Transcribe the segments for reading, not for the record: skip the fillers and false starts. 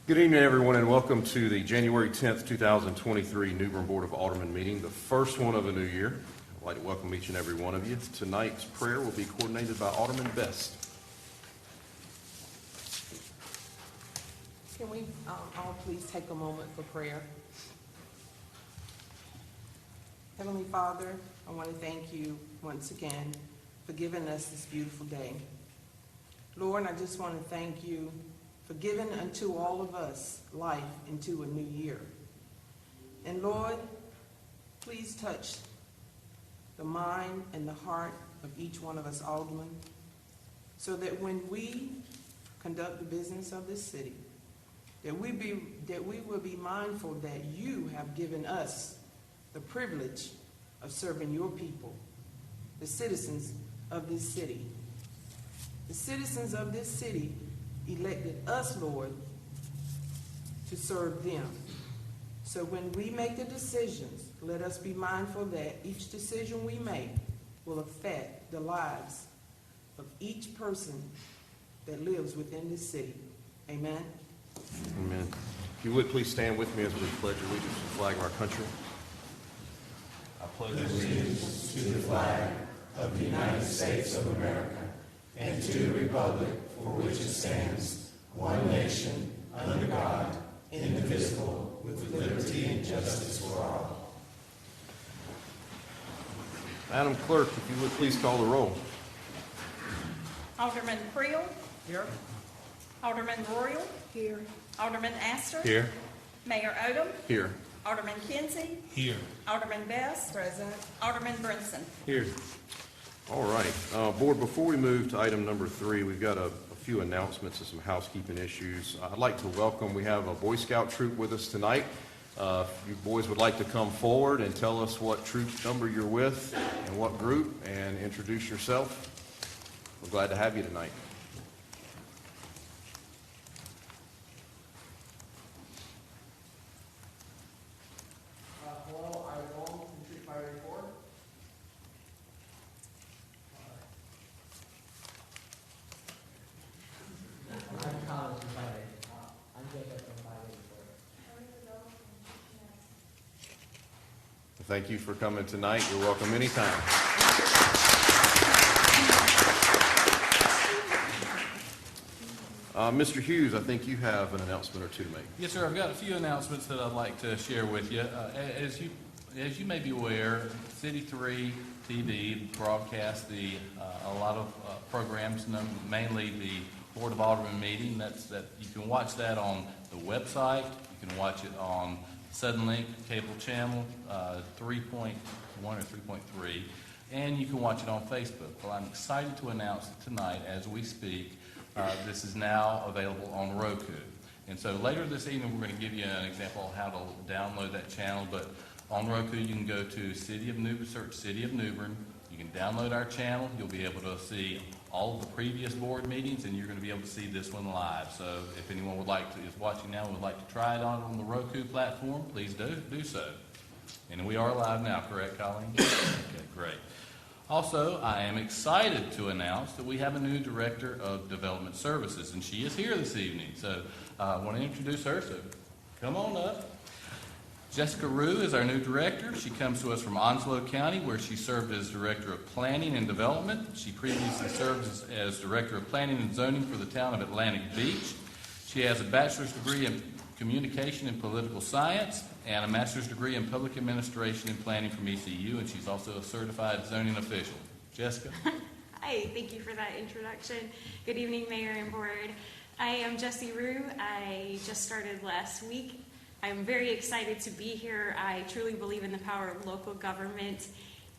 Good evening, everyone, and welcome to the January 10th, 2023 New Bern Board of Aldermen meeting, the first one of a new year. I'd like to welcome each and every one of you. Tonight's prayer will be coordinated by Alderman Best. Can we all please take a moment for prayer? Heavenly Father, I want to thank you once again for giving us this beautiful day. Lord, I just want to thank you for giving unto all of us life into a new year. And Lord, please touch the mind and the heart of each one of us aldermen, so that when we conduct the business of this city, that we will be mindful that you have given us the privilege of serving your people, the citizens of this city. The citizens of this city elected us, Lord, to serve them. So when we make the decisions, let us be mindful that each decision we make will affect the lives of each person that lives within this city. Amen. Amen. If you would please stand with me as we pledge allegiance to the flag of our country. I pledge allegiance to the flag of the United States of America and to the republic for which it stands, one nation, under God, indivisible, with liberty and justice for all. Madam Clerk, if you would please call the roll. Alderman Creel. Here. Alderman Royal. Here. Alderman Astor. Here. Mayor Odham. Here. Alderman Kinsey. Here. Alderman Best. Present. Alderman Brinson. Here. All right. Board, before we move to item number 3, we've got a few announcements and some housekeeping issues. I'd like to welcome, we have a Boy Scout troop with us tonight. If you boys would like to come forward and tell us what troop number you're with and what group, and introduce yourself. We're glad to have you tonight. Hello, I'm Odham from Troop 584. I'm Colin from 584. I'm Jacob from 584. Thank you for coming tonight. You're welcome anytime. Mr. Hughes, I think you have an announcement or two to make. Yes, sir. I've got a few announcements that I'd like to share with you. As you may be aware, City 3 TV broadcasts a lot of programs, mainly the Board of Aldermen meeting. That you can watch that on the website. You can watch it on Suddenlink cable channel 3.1 or 3.3, and you can watch it on Facebook. Well, I'm excited to announce that tonight, as we speak, this is now available on Roku. And so later this evening, we're going to give you an example of how to download that channel. But on Roku, you can go to City of New Bern, search City of New Bern. You can download our channel. You'll be able to see all of the previous board meetings, and you're going to be able to see this one live. So if anyone is watching now and would like to try it on the Roku platform, please do so. And we are live now, correct, Colleen? Okay, great. Also, I am excited to announce that we have a new Director of Development Services, and she is here this evening. So I want to introduce her, so come on up. Jessica Rue is our new director. She comes to us from Onslow County, where she served as Director of Planning and Development. She previously served as Director of Planning and Zoning for the town of Atlantic Beach. She has a bachelor's degree in Communication and Political Science and a master's degree in Public Administration and Planning from ECU, and she's also a certified zoning official. Jessica? Hi, thank you for that introduction. Good evening, Mayor and Board. I am Jessie Rue. I just started last week. I'm very excited to be here. I truly believe in the power of local government.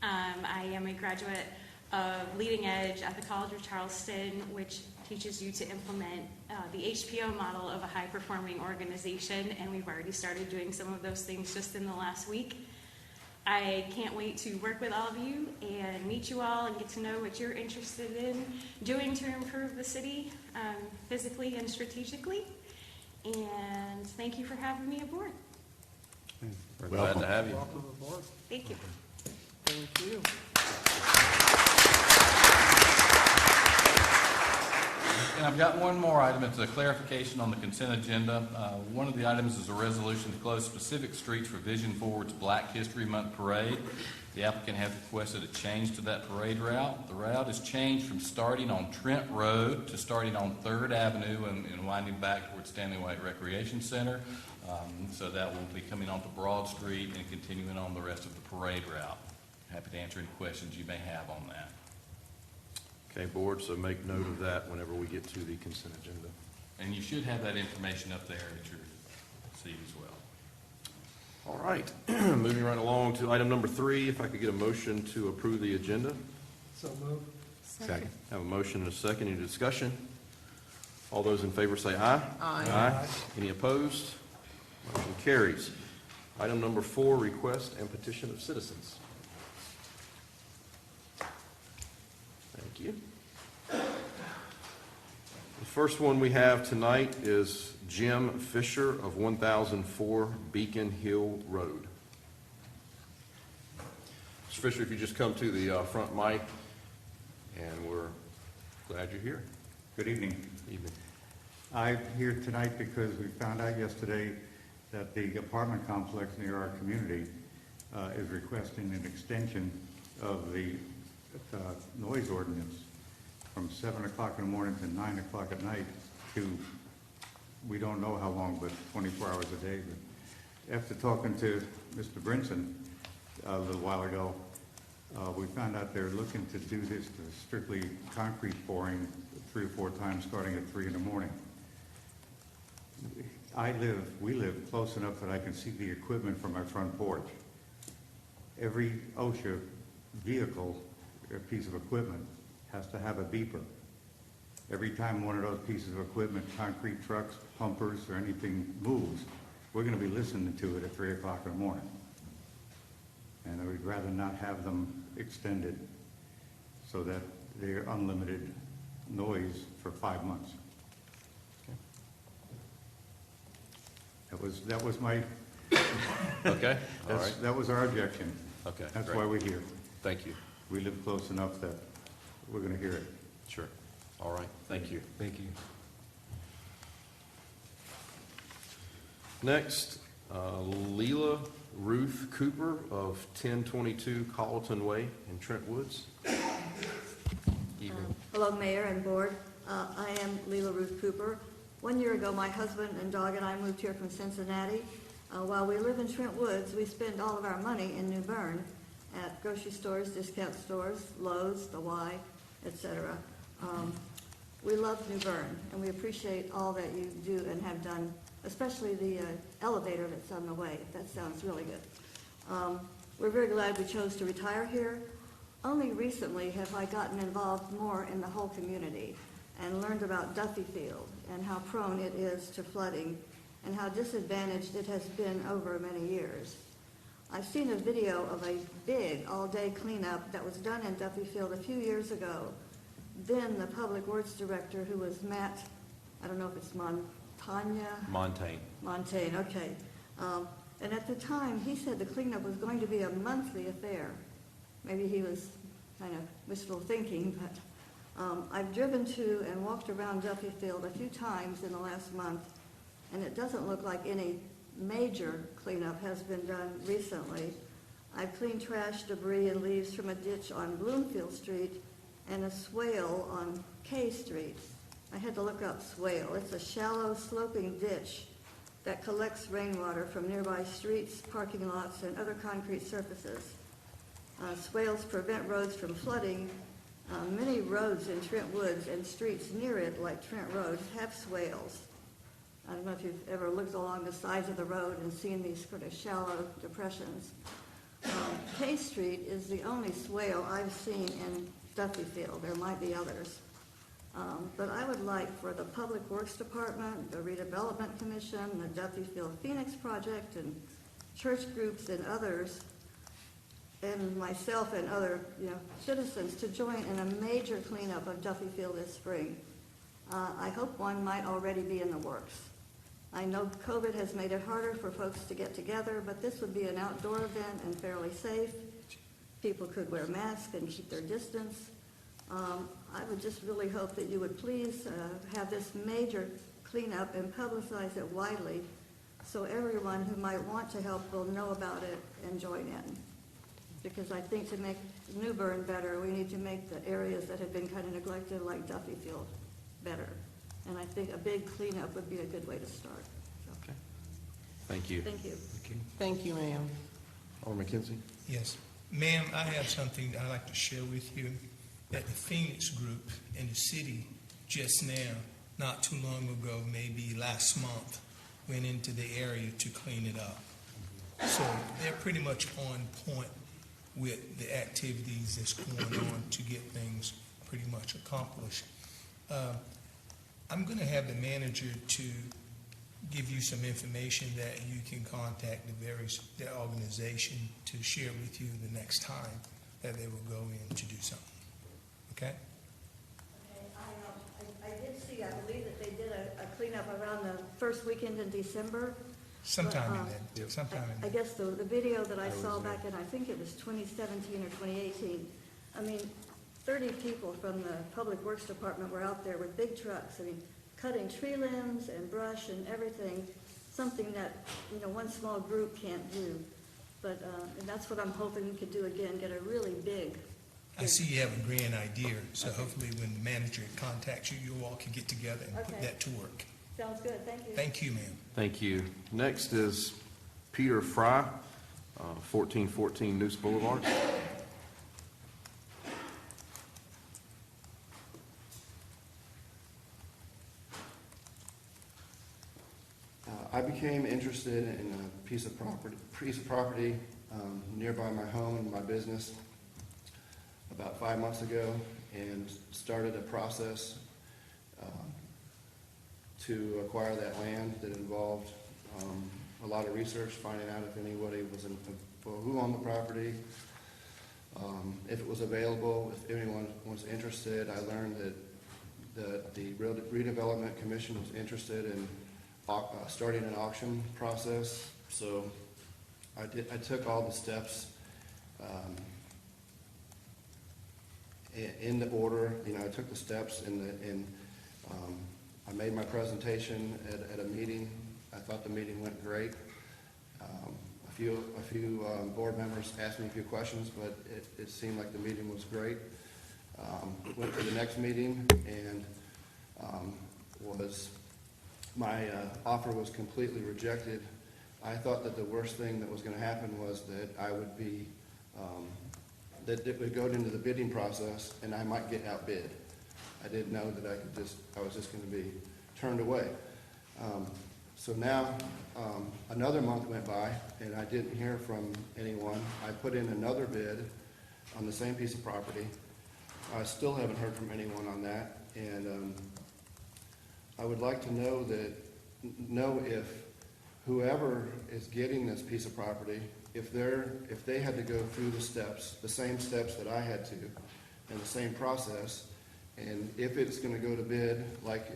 I am a graduate of Leading Edge at the College of Charleston, which teaches you to implement the HPO model of a high-performing organization, and we've already started doing some of those things just in the last week. I can't wait to work with all of you and meet you all and get to know what you're interested in doing to improve the city physically and strategically. And thank you for having me aboard. We're glad to have you. Welcome aboard. Thank you. Thank you. And I I've got one more item. It's a clarification on the consent agenda. One of the items is a resolution to close specific streets for Vision Forward's Black History Month Parade. The applicant has requested a change to that parade route. The route is changed from starting on Trent Road to starting on 3rd Avenue and winding back towards Stanley White Recreation Center. So that will be coming onto Broad Street and continuing on the rest of the parade route. Happy to answer any questions you may have on that. Okay, board, so make note of that whenever we get to the consent agenda. And you should have that information up there at your seat as well. All right, moving right along to item number 3, if I could get a motion to approve the agenda. So move. Second. Have a motion and a second. Any discussion? All those in favor say aye. Aye. Any opposed? Motion carries. Item number 4, request and petition of citizens. Thank you. The first one we have tonight is Jim Fisher of 1004 Beacon Hill Road. Mr. Fisher, if you just come to the front mic, and we're glad you're here. Good evening. Evening. I'm here tonight because we found out yesterday that the apartment complex near our community is requesting an extension of the noise ordinance from 7 o'clock in the morning to 9 o'clock at night to, we don't know how long, but 24 hours a day. But after talking to Mr. Brinson a little while ago, we found out they're looking to do this to strictly concrete pouring 3 or 4 times starting at 3 in the morning. We live close enough that I can see the equipment from my front porch. Every OSHA vehicle or piece of equipment has to have a beeper. Every time one of those pieces of equipment, concrete trucks, pumpers, or anything moves, we're going to be listening to it at 3 o'clock in the morning. And I would rather not have them extended so that they're unlimited noise for 5 months. That was my, Okay, all right. that was our objection. Okay, That's great. why we're here. Thank you. We live close enough that we're going to hear it. Sure. All right, thank you. Thank you. Next, Leela Ruth Cooper of 1022 Colleton Way in Trent Woods. Evening. Hello, Mayor and Board. I am Leela Ruth Cooper. 1 year ago, my husband and dog and I moved here from Cincinnati. While we live in Trent Woods, we spend all of our money in New Bern at grocery stores, discount stores, Lowe's, the Y, etc. We love New Bern, and we appreciate all that you do and have done, especially the elevator that's on the way. That sounds really good. We're very glad we chose to retire here. Only recently have I gotten involved more in the whole community and learned about Duffy Field and how prone it is to flooding and how disadvantaged it has been over many years. I've seen a video of a big all-day cleanup that was done in Duffy Field a few years ago. Then the Public Works Director, who was Matt, I don't know if it's Montaigne, okay. And at the time, he said the cleanup was going to be a monthly affair. Maybe he was kind of wishful thinking, but I've driven to and walked around Duffy Field a few times in the last month, and it doesn't look like any major cleanup has been done recently. I've cleaned trash, debris, and leaves from a ditch on Bloomfield Street and a swale on K Street. I had to look up swale. It's a shallow, sloping ditch that collects rainwater from nearby streets, parking lots, and other concrete surfaces. Swales prevent roads from flooding. Many roads in Trent Woods and streets near it, like Trent Road, have swales. I don't know if you've ever looked along the sides of the road and seen these sort of shallow depressions. K Street is the only swale I've seen in Duffy Field. There might be others. But I would like for the Public Works Department, the Redevelopment Commission, the Duffy Field Phoenix Project, and church groups and others, and myself and other citizens to join in a major cleanup of Duffy Field this spring. I hope one might already be in the works. I know COVID has made it harder for folks to get together, but this would be an outdoor event and fairly safe. People could wear masks and keep their distance. I would just really hope that you would please have this major cleanup and publicize it widely so everyone who might want to help will know about it and join in. Because I think to make New Bern better, we need to make the areas that have been kind of neglected, like Duffy Field, better. And I think a big cleanup would be a good way to start. So, Okay. Thank you. thank you. Thank you, ma'am. Alderman Kinsey? Yes. Ma'am, I have something I'd like to share with you, that the Phoenix Group in the city just now, not too long ago, maybe last month, went into the area to clean it up. So they're pretty much on point with the activities that's going on to get things pretty much accomplished. I'm going to have the manager to give you some information that you can contact the organization to share with you the next time that they will go in to do something. Okay? I did see, I believe that they did a cleanup around the first weekend in December. Sometime in But, that. Sometime in I that. guess the video that I saw back in, I think it was 2017 or 2018, I mean, 30 people from the Public Works Department were out there with big trucks, I mean, cutting tree limbs and brush and everything, something that, one small group can't do. But, and that's what I'm hoping we could do again, get a really big. I see you have a grand idea, so hopefully when the manager contacts you, you all can get together and put Okay. that to work. Sounds good, thank you. Thank you, ma'am. Thank you. Next is Peter Fry, 1414 Noose Boulevard. I became interested in a piece of property nearby my home and my business about 5 months ago, and started a process to acquire that land that involved a lot of research, finding out if anybody who owned the property, if it was available, if anyone was interested. I learned that the Redevelopment Commission was interested in starting an auction process. So I took all the steps in the order. I took the steps I made my presentation at a meeting. I thought the meeting went great. A few board members asked me a few questions, but it seemed like the meeting was great. Went to the next meeting, and my offer was completely rejected. I thought that the worst thing that was going to happen was that I would be, that it would go into the bidding process and I might get outbid. I didn't know that I was just going to be turned away. So now, another month went by and I didn't hear from anyone. I put in another bid on the same piece of property. I still haven't heard from anyone on that, and I would like to know if whoever is getting this piece of property, if they had to go through the steps, the same steps that I had to, and the same process, and if it's going to go to bid like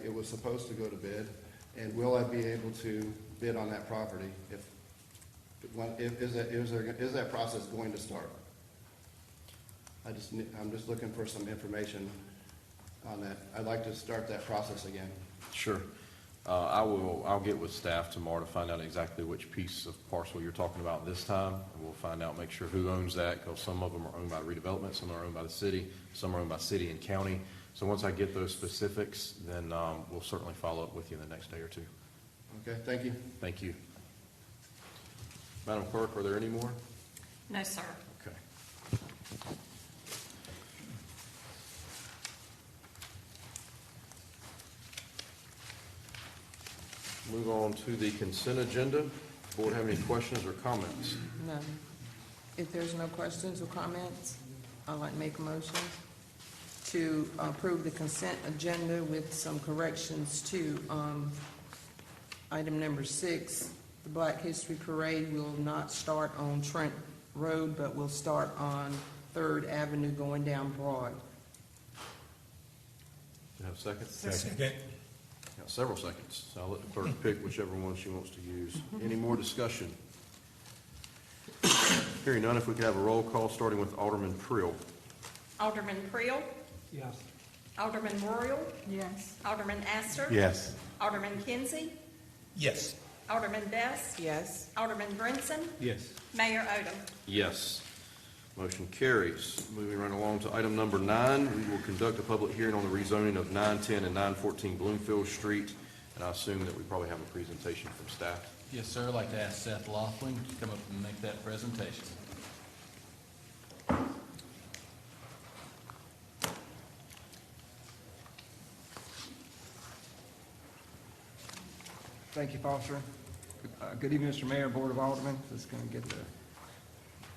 it was supposed to go to bid, and will I be able to bid on that property? Is that process going to start? I'm just looking for some information on that. I'd like to start that process again. Sure. I'll get with staff tomorrow to find out exactly which piece of parcel you're talking about this time, and we'll find out, make sure who owns that, because some of them are owned by redevelopment, some are owned by the city, some are owned by city and county. So once I get those specifics, then we'll certainly follow up with you in the next day or two. Okay, thank you. Thank you. Madam Clerk, are there any more? No, sir. Okay. Move on to the consent agenda. Board have any questions or comments? None. If there's no questions or comments, I'd like to make a motion to approve the consent agenda with some corrections to item number 6. The Black History Parade will not start on Trent Road, but will start on 3rd Avenue going down Broad. You have a second? Second. Got several seconds, so I'll let the clerk pick whichever one she wants to use. Any more discussion? Hearing none, if we could have a roll call, starting with Alderman Prill. Alderman Creel, Yes. Alderman Royal, Yes. Alderman Astor. Yes. Alderman Kinsey, Yes. Alderman Best, Yes. Alderman Brinson, Yes. Mayor Odom. Yes. Motion carries. Moving right along to item number 9, we will conduct a public hearing on the rezoning of 910 and 914 Bloomfield Street, and I assume that we probably have a presentation from staff. Yes, sir. I'd like to ask Seth Laughlin to come up and make that presentation. Thank you, Foster. Good evening, Mr. Mayor, Board of Aldermen. Just going to get the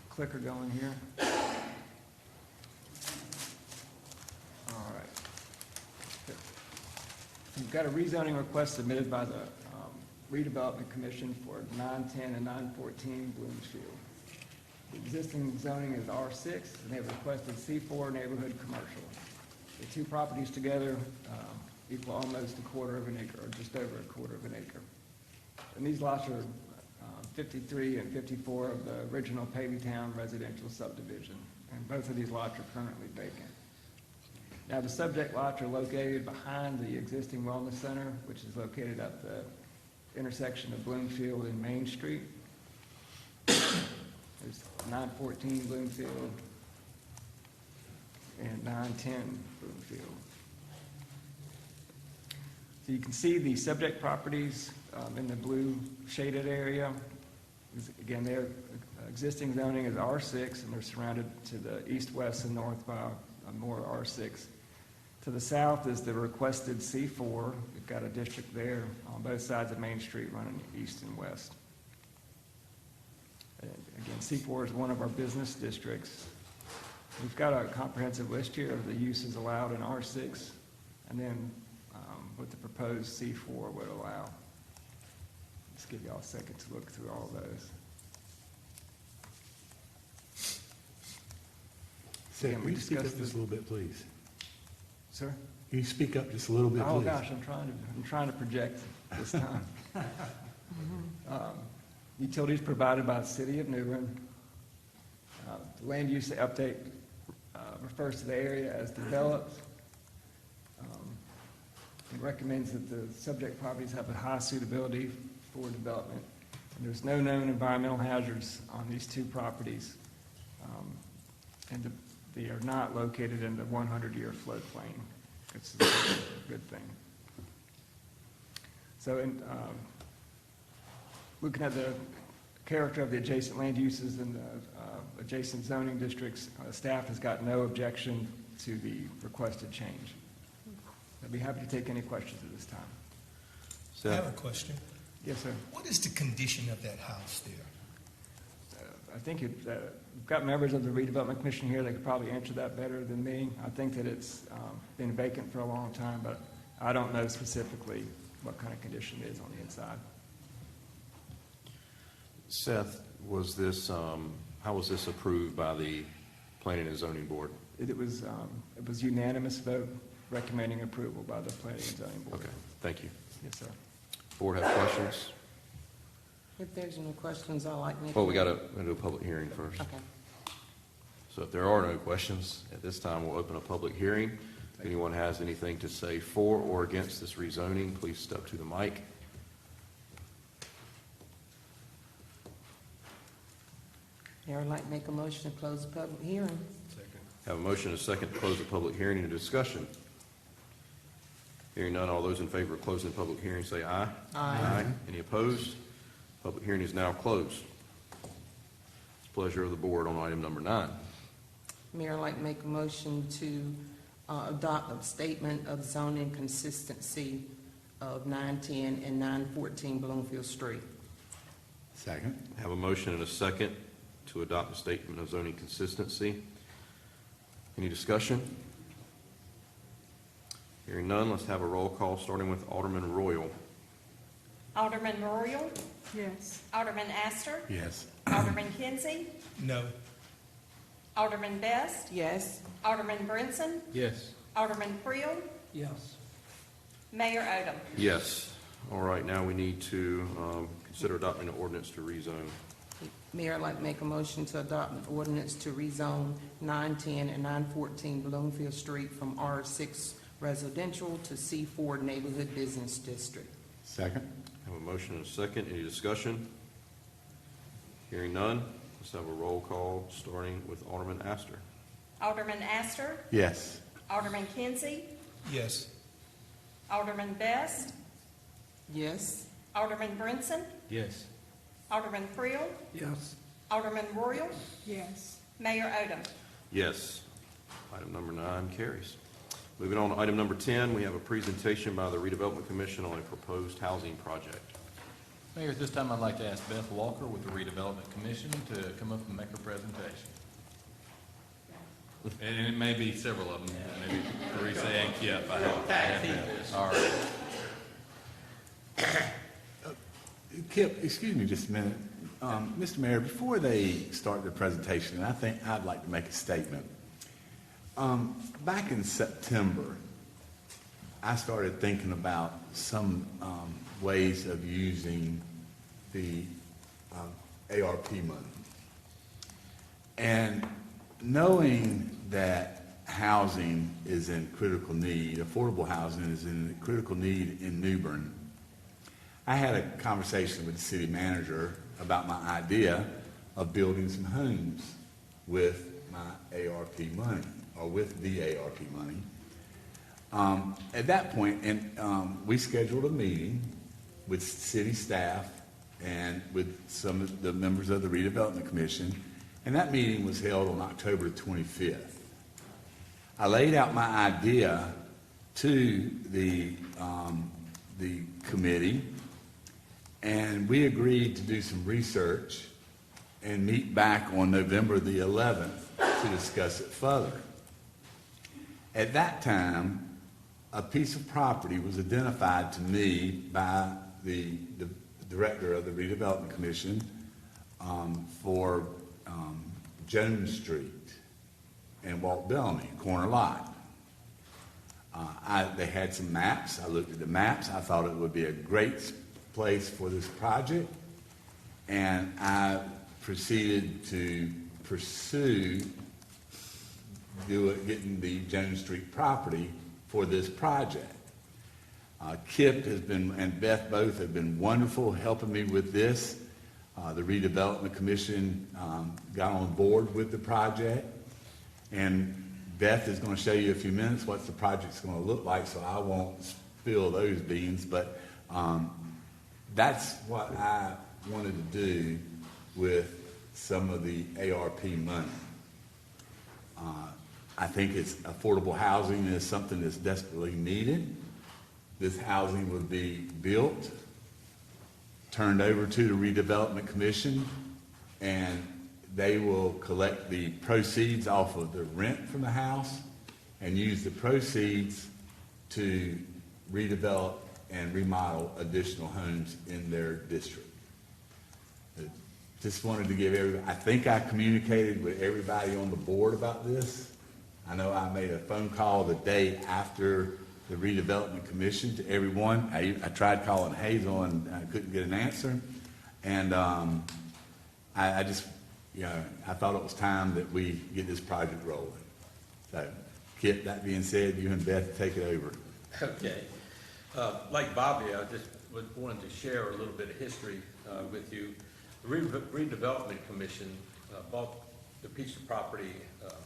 clicker going here. All right. You've got a rezoning request submitted by the Redevelopment Commission for 910 and 914 Bloomfield. The existing zoning is R6, and they have requested C4 neighborhood commercial. The two properties together equal almost a quarter of an acre, or just over a quarter of an acre. And these lots are 53 and 54 of the original Town residential subdivision, and both of these lots are currently vacant. Now, the subject lots are located behind the existing wellness center, which is located at the intersection of Bloomfield and Main Street. There's 914 Bloomfield and 910 Bloomfield. So you can see the subject properties in the blue shaded area. Again, their existing zoning is R6, and they're surrounded to the east, west, and north by more R6. To the south is the requested C4. We've got a district there on both sides of Main Street running east and west. And again, C4 is one of our business districts. We've got a comprehensive list here of the uses allowed in R6, and then what the proposed C4 would allow. Let's give you all a second to look through all those. Sam, Again, will you speak up just a little bit, please? Sir? Can you speak up just a little bit, please? Oh, gosh, I'm trying to project this time. Utilities provided by the City of New Bern. The land use update refers to the area as developed. It recommends that the subject properties have a high suitability for development. And there's no known environmental hazards on these two properties. And they are not located in the 100-year floodplain. It's a good thing. So in looking at the character of the adjacent land uses and the adjacent zoning districts, staff has got no objection to the requested change. I'd be happy to take any questions at this time. I have a question. Yes, sir. What is the condition of that house there? I think we've got members of the Redevelopment Commission here that could probably answer that better than me. I think that it's been vacant for a long time, but I don't know specifically what kind of condition it is on the inside. Seth, was this, how was this approved by the Planning and Zoning Board? It was unanimous vote recommending approval by the Planning and Zoning Board. Okay, thank you. Yes, sir. Board have questions? If there's no questions, I'd like to make. Well, we got to do a public hearing first. Okay. So if there are no questions, at this time, we'll open a public hearing. If anyone has anything to say for or against this rezoning, please step to the mic. Mayor, I'd like to make a motion to close the public hearing. Have a motion and a second to close the public hearing and discussion. Hearing none, all those in favor of closing the public hearing say aye. Aye. Any opposed? Public hearing is now closed. It's the pleasure of the board on item number 9. Mayor, I'd like to make a motion to adopt a statement of zoning consistency of 910 and 914 Bloomfield Street. Second. Have a motion and a second to adopt a statement of zoning consistency. Any discussion? Hearing none, let's have a roll call, starting with Alderman Royal. Alderman Royal, Yes. Alderman Astor, Yes. Alderman Kinsey, No. Alderman Best, Yes. Alderman Brinson, Yes. Alderman Creel, Yes. Mayor Odom. Yes. All right, now we need to consider adopting an ordinance to rezone. Mayor, I'd like to make a motion to adopt an ordinance to rezone 910 and 914 Bloomfield Street from R6 residential to C4 neighborhood business district. Second? Have a motion and a second. Any discussion? Hearing none, let's have a roll call, starting with Alderman Astor. Alderman Astor, Yes. Alderman Kinsey, Yes. Alderman Best, Yes? Alderman Brinson, Yes. Alderman Creel, Yes. Alderman Royal, Yes. Mayor Odom. Yes. Item number 9 carries. Moving on to item number 10, we have a presentation by the Redevelopment Commission on a proposed housing project. Mayor, at this time, I'd like to ask Beth Walker with the Redevelopment Commission to come up and make her presentation. And it may be several of them, maybe Teresa and Kip. I have all right. Kip, excuse me just a minute. Mr. Mayor, before they start their presentation, I think I'd like to make a statement. Back in September, I started thinking about some ways of using the ARP money. And knowing that housing is in critical need, affordable housing is in critical need in New Bern, I had a conversation with the city manager about my idea of building some homes with my ARP money, or with the ARP money. At that point, we scheduled a meeting with city staff and with some of the members of the Redevelopment Commission, and that meeting was held on October 25th. I laid out my idea to the committee, and we agreed to do some research and meet back on November the 11th to discuss it further. At that time, a piece of property was identified to me by the director of the Redevelopment Commission for Jones Street and Walt Bellamy, corner lot. They had some maps. I looked at the maps. I thought it would be a great place for this project, and I proceeded to pursue getting the Jones Street property for this project. Kip has been, and Beth both have been wonderful helping me with this. The Redevelopment Commission got on board with the project, and Beth is going to show you in a few minutes what the project's going to look like, so I won't spill those beans, but that's what I wanted to do with some of the ARP money. I think it's affordable housing is something that's desperately needed. This housing would be built, turned over to the Redevelopment Commission, and they will collect the proceeds off of the rent from the house and use the proceeds to redevelop and remodel additional homes in their district. Just wanted to give everybody, I think I communicated with everybody on the board about this. I know I made a phone call the day after the Redevelopment Commission to everyone. I tried calling Hazel and I couldn't get an answer. And I just, I thought it was time that we get this project rolling. So, Kip, that being said, you and Beth take it over. Okay. Like Bobby, I just wanted to share a little bit of history with you. The Redevelopment Commission bought the piece of property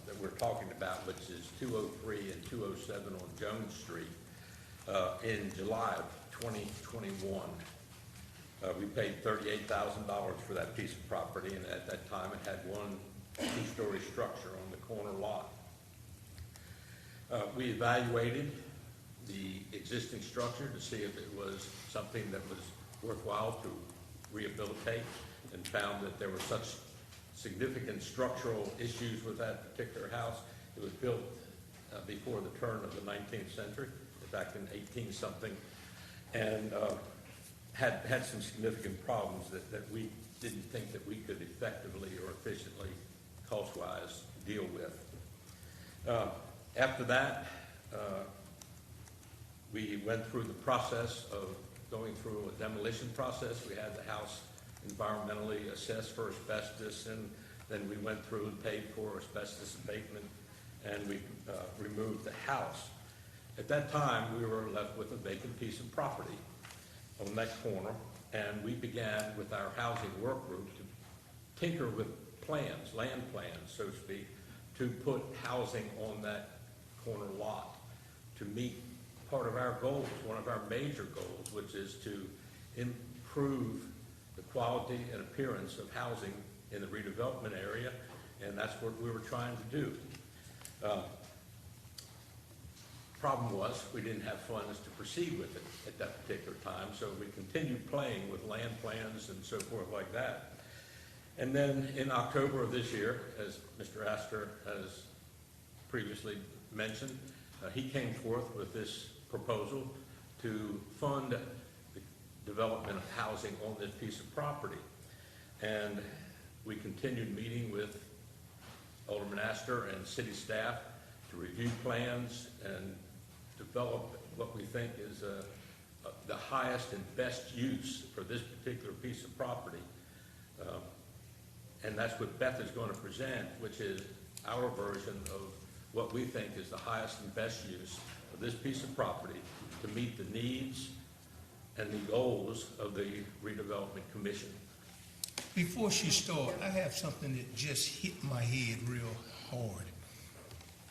that we're talking about, which is 203 and 207 on Jones Street, in July of 2021. We paid $38,000 for that piece of property, and at that time it had one two-story structure on the corner lot. We evaluated the existing structure to see if it was something that was worthwhile to rehabilitate, and found that there were such significant structural issues with that particular house. It was built before the turn of the 19th century, back in 18-something, and had some significant problems that we didn't think that we could effectively or efficiently, cost-wise, deal with. After that, we went through the process of going through a demolition process. We had the house environmentally assessed for asbestos, and then we went through and paid for asbestos abatement, and we removed the house. At that time, we were left with a vacant piece of property on that corner, and we began with our housing work group to tinker with plans, land plans, so to speak, to put housing on that corner lot to meet part of our goals, one of our major goals, which is to improve the quality and appearance of housing in the redevelopment area, and that's what we were trying to do. Problem was, we didn't have funds to proceed with it at that particular time, so we continued playing with land plans and so forth like that. And then in October of this year, as Mr. Astor has previously mentioned, he came forth with this proposal to fund the development of housing on this piece of property. And we continued meeting with Alderman Astor and city staff to review plans and develop what we think is the highest and best use for this particular piece of property. And that's what Beth is going to present, which is our version of what we think is the highest and best use of this piece of property to meet the needs and the goals of the redevelopment commission. Before she starts, I have something that just hit my head real hard.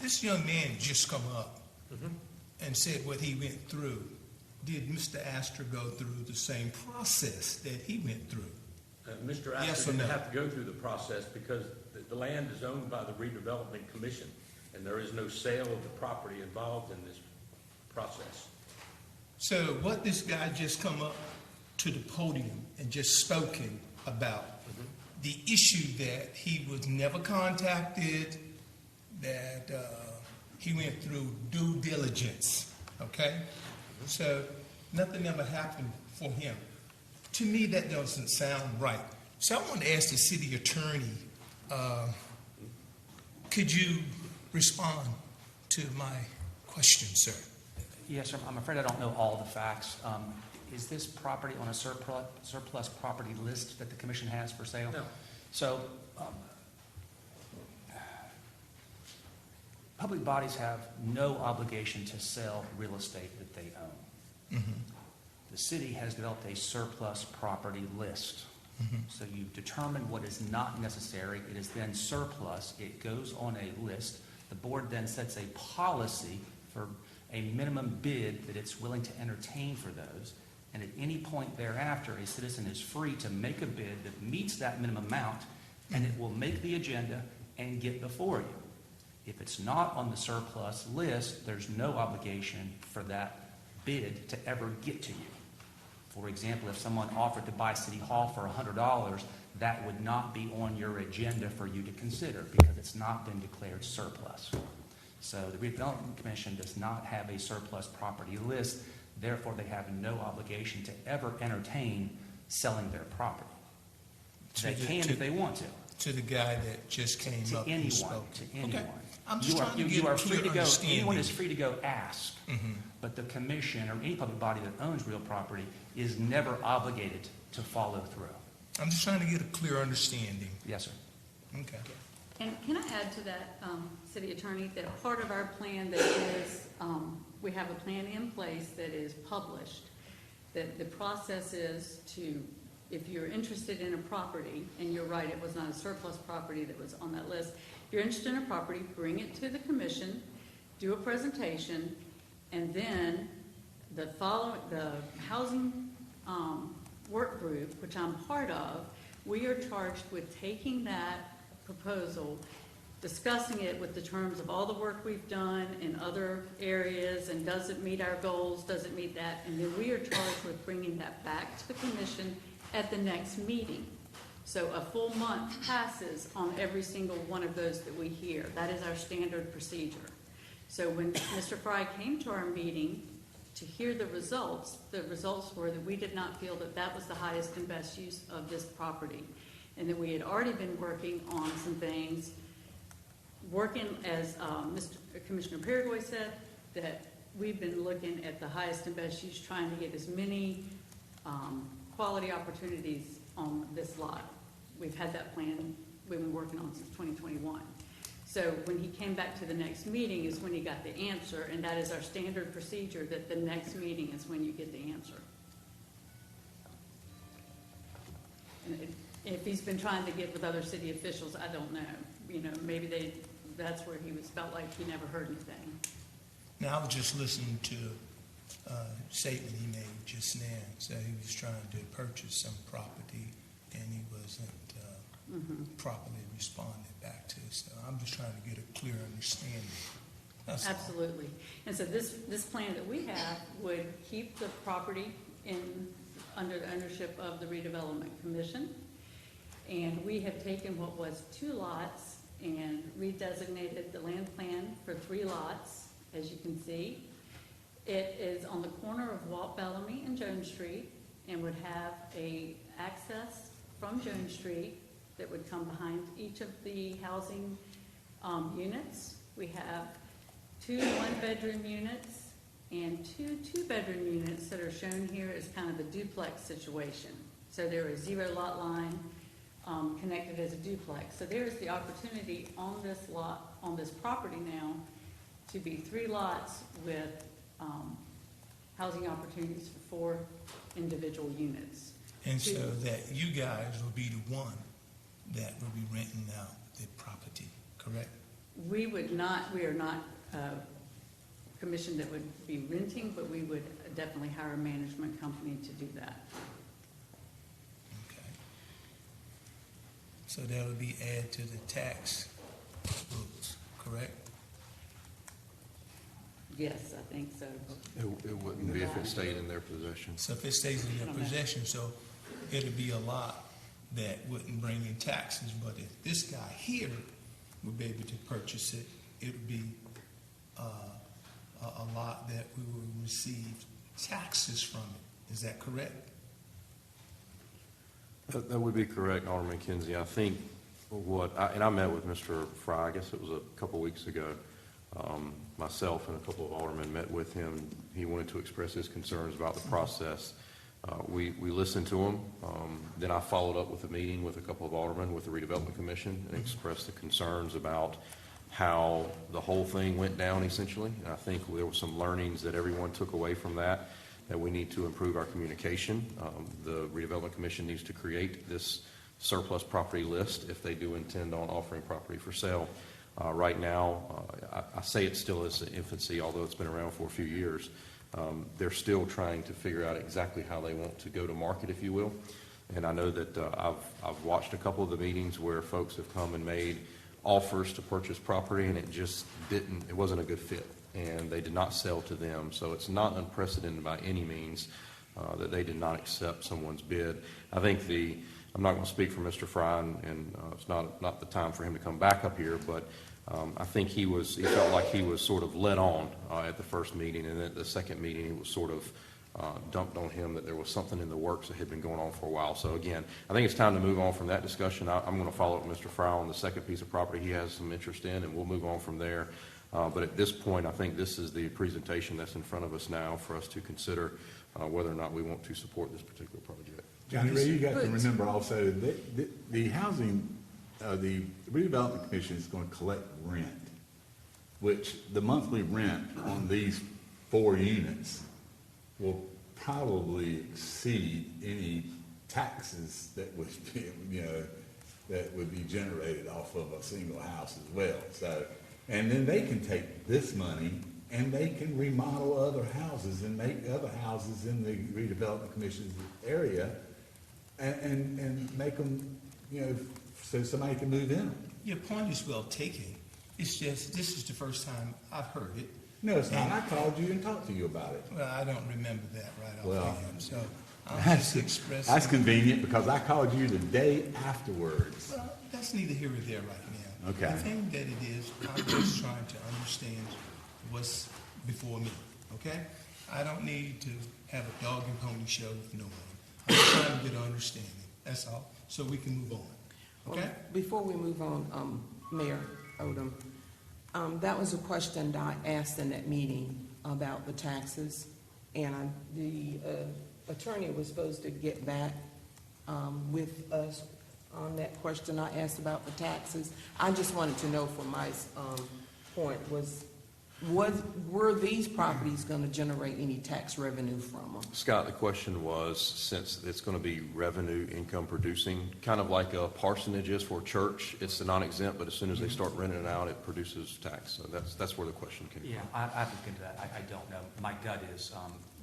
This young man just come up and said what he went through. Did Mr. Astor go through the same process that he went through? Mr. Yes Astor or didn't no? have to go through the process because the land is owned by the redevelopment commission, and there is no sale of the property involved in this process. So what this guy just come up to the podium and just spoken about, the issue that he was never contacted, that he went through due diligence, okay? So nothing ever happened for him. To me, that doesn't sound right. So I want to ask the city attorney, could you respond to my question, sir? Yes, sir. I'm afraid I don't know all the facts. Is this property on a surplus property list that the commission has for sale? No. So, public bodies have no obligation to sell real estate that they own. The city has developed a surplus property list. So you determine what is not necessary. It is then surplus. It goes on a list. The board then sets a policy for a minimum bid that it's willing to entertain for those. And at any point thereafter, a citizen is free to make a bid that meets that minimum amount, and it will make the agenda and get before you. If it's not on the surplus list, there's no obligation for that bid to ever get to you. For example, if someone offered to buy City Hall for $100, that would not be on your agenda for you to consider because it's not been declared surplus. So the Redevelopment Commission does not have a surplus property list. Therefore, they have no obligation to ever entertain selling their property. They can if they want to. To the guy that just came up and spoke. To anyone. Okay. I'm just trying to get you are a free clear to go. understanding. Anyone is free to go ask. But the commission or any public body that owns real property is never obligated to follow through. I'm just trying to get a clear understanding. Yes, sir. Okay. And can I add to that, City Attorney, that part of our plan that is, we have a plan in place that is published, that the process is to, if you're interested in a property, and you're right, it was not a surplus property that was on that list, if you're interested in a property, bring it to the commission, do a presentation, and then the housing work group, which I'm part of, we are charged with taking that proposal, discussing it with the terms of all the work we've done in other areas, and does it meet our goals, does it meet that, and then we are charged with bringing that back to the commission at the next meeting. So a full month passes on every single one of those that we hear. That is our standard procedure. So when Mr. Fry came to our meeting to hear the results were that we did not feel that that was the highest and best use of this property. And that we had already been working on some things, working as Commissioner Paraguay said, that we've been looking at the highest and best use, trying to get as many quality opportunities on this lot. We've had that plan, we've been working on since 2021. So when he came back to the next meeting is when he got the answer, and that is our standard procedure, that the next meeting is when you get the answer. And if he's been trying to get with other city officials, I don't know. You know, maybe that's where he felt like he never heard anything. Now, I was just listening to a statement he made just now. So he was trying to purchase some property and he wasn't properly responded back to. So I'm just trying to get a clear understanding. That's all. Absolutely. And so this plan that we have would keep the property under the ownership of the Redevelopment Commission. And we have taken what was 2 lots and redesignated the land plan for 3 lots, as you can see. It is on the corner of Walt Bellamy and Jones Street and would have a access from Jones Street that would come behind each of the housing units. We have 2 one-bedroom units and 2 two-bedroom units that are shown here as kind of a duplex situation. So there is 0 lot line connected as a duplex. So there is the opportunity on this lot, on this property now, to be 3 lots with housing opportunities for 4 individual units. And so that you guys will be the one that will be renting out the property, correct? We are not a commission that would be renting, but we would definitely hire a management company to do that. Okay. So that would be added to the tax books, correct? Yes, I think so. It wouldn't be if it stayed in their possession. So if it stays in their possession, so it'd be a lot that wouldn't bring in taxes, but if this guy here would be able to purchase it, it would be a lot that we would receive taxes from it. Is that correct? That would be correct, Alderman Kinsey. I think I met with Mr. Fry, I guess it was a couple weeks ago. Myself and a couple of aldermen met with him. He wanted to express his concerns about the process. We listened to him. Then I followed up with a meeting with a couple of aldermen with the Redevelopment Commission and expressed the concerns about how the whole thing went down, essentially. And I think there were some learnings that everyone took away from that we need to improve our communication. The Redevelopment Commission needs to create this surplus property list if they do intend on offering property for sale. Right now, I say it still is in infancy, although it's been around for a few years. They're still trying to figure out exactly how they want to go to market, if you will. And I know that I've watched a couple of the meetings where folks have come and made offers to purchase property, and it wasn't a good fit, and they did not sell to them. So it's not unprecedented by any means that they did not accept someone's bid. I think I'm not going to speak for Mr. Fry, and it's not the time for him to come back up here, but I think he felt like he was sort of led on at the first meeting, and at the second meeting, it was sort of dumped on him that there was something in the works that had been going on for a while. So again, I think it's time to move on from that discussion. I'm going to follow up with Mr. Fry on the second piece of property he has some interest in, and we'll move on from there. But at this point, I think this is the presentation that's in front of us now for us to consider whether or not we want to support this particular project. Johnny Ray, you got to remember also that the housing, the redevelopment commission is going to collect rent, which the monthly rent on these 4 units will probably exceed any taxes that would be, that would be generated off of a single house as well. So, and then they can take this money and they can remodel other houses and make other houses in the redevelopment commission's area and make them, so somebody can move in them. Your point is well taken. It's just, this is the first time I've heard it. No, it's not. I called you and talked to you about it. Well, I don't remember that right Well, offhand, so I'm just expressing. That's convenient because I called you the day afterwards. Well, that's neither here or there right now. Okay. The thing that it is, I'm just trying to understand what's before me, okay? I don't need to have a dog and pony show with no one. I'm trying to get an understanding, that's all, so we can move on, okay? Before we move on, Mayor Odham, that was a question that I asked in that meeting about the taxes, and the attorney was supposed to get back with us on that question I asked about the taxes. I just wanted to know from my point were these properties going to generate any tax revenue from them? Scott, the question was, since it's going to be revenue income producing, kind of like a parsonage is for a church, it's a non-exempt, but as soon as they start renting it out, it produces tax. So that's where the question came from. Yeah, I have to look into that. I don't know. My gut is,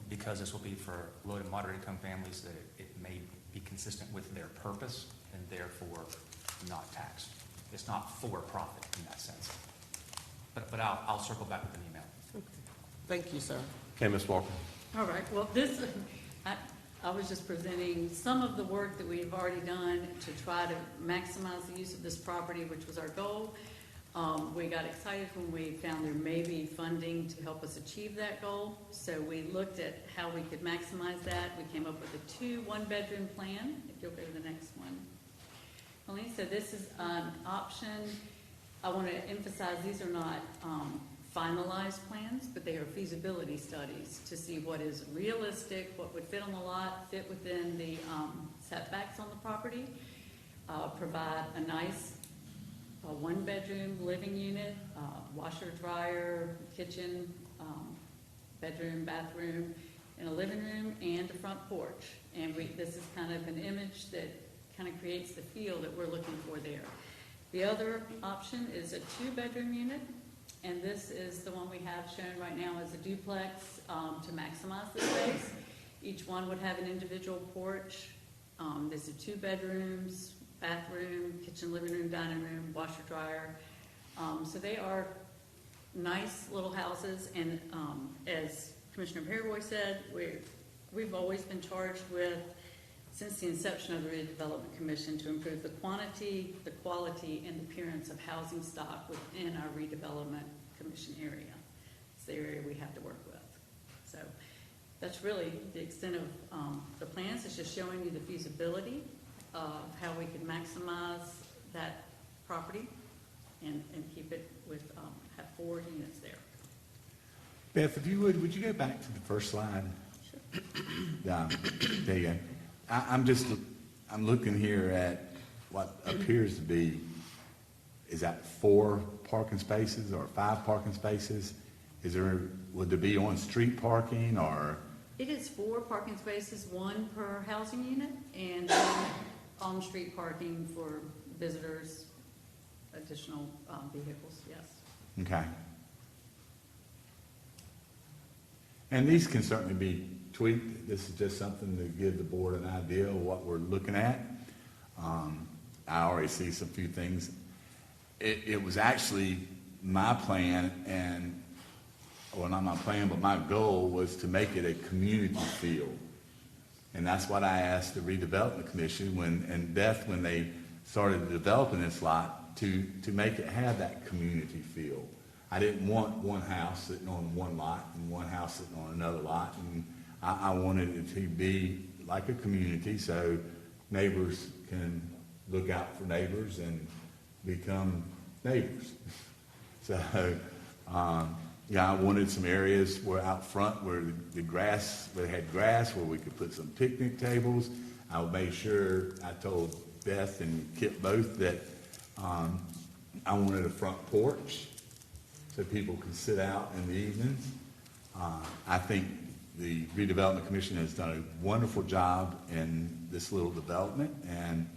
because this will be for low to moderate income families, that it may be consistent with their purpose and therefore not taxed. It's not for profit in that sense. But I'll circle back with an email. Okay. Thank you, sir. Okay, Ms. Walker. All right, well, I was just presenting some of the work that we've already done to try to maximize the use of this property, which was our goal. We got excited when we found there may be funding to help us achieve that goal. So we looked at how we could maximize that. We came up with a 2 one-bedroom plan. If you'll go to the next one. Colleen, so this is an option. I want to emphasize these are not finalized plans, but they are feasibility studies to see what is realistic, what would fit on the lot, fit within the setbacks on the property, provide a nice one-bedroom living unit, washer, dryer, kitchen, bedroom, bathroom, and a living room, and a front porch. And this is kind of an image that kind of creates the feel that we're looking for there. The other option is a 2-bedroom unit, and this is the one we have shown right now as a duplex to maximize the space. Each one would have an individual porch. There's 2 bedrooms, bathroom, kitchen, living room, dining room, washer, dryer. So they are nice little houses, and as Commissioner Paraboy said, we've always been charged with, since the inception of the Redevelopment Commission, to improve the quantity, the quality, and appearance of housing stock within our Redevelopment Commission area. It's the area we have to work with. So that's really the extent of the plans. It's just showing you the feasibility of how we can maximize that property and keep it with, have 4 units there. Beth, if you would you go back to the first slide? Sure. There you go. I'm looking here at what appears to be, is that 4 parking spaces or 5 parking spaces? Would there be on-street parking or? It is 4 parking spaces, 1 per housing unit, and 1 on-street parking for visitors, additional vehicles, yes. Okay. And these can certainly be tweaked. This is just something to give the board an idea of what we're looking at. I already see some few things. It was actually my plan, well, not my plan, but my goal was to make it a community feel. And that's what I asked the Redevelopment Commission and Beth, when they started developing this lot, to make it have that community feel. I didn't want one house sitting on one lot and one house sitting on another lot. And I wanted it to be like a community so neighbors can look out for neighbors and become neighbors. So, I wanted some areas where out front where the grass, where they had grass, where we could put some picnic tables. I made sure, I told Beth and Kip both that I wanted a front porch so people can sit out in the evenings. I think the Redevelopment Commission has done a wonderful job in this little development, and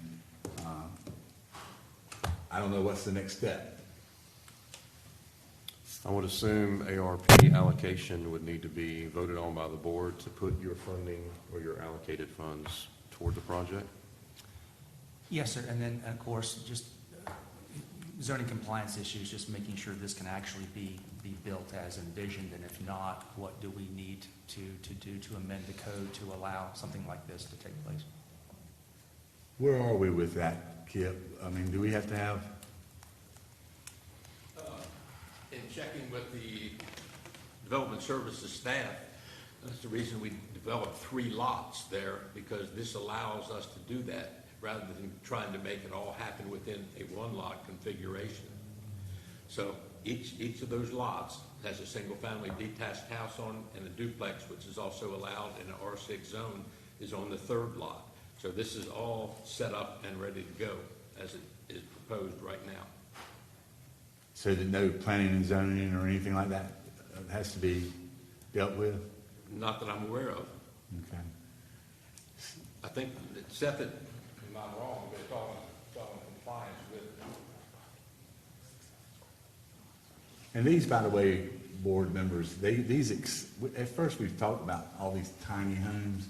I don't know what's the next step. I would assume ARP allocation would need to be voted on by the board to put your funding or your allocated funds toward the project? Yes, sir. And then, of course, just zoning compliance issues, just making sure this can actually be built as envisioned, and if not, what do we need to do to amend the code to allow something like this to take place? Where are we with that, Kip? I mean, do we have to have? In checking with the Development Services staff, that's the reason we developed 3 lots there, because this allows us to do that rather than trying to make it all happen within a 1-lot configuration. So each of those lots has a single-family detached house on, and a duplex, which is also allowed in an R6 zone, is on the 3rd lot. So this is all set up and ready to go as it is proposed right now. So that no planning and zoning or anything like that has to be dealt with? Not that I'm aware of. Okay. I think that Seth, if I'm wrong, but it's all in compliance with. And these, by the way, board members, at first we've talked about all these tiny homes.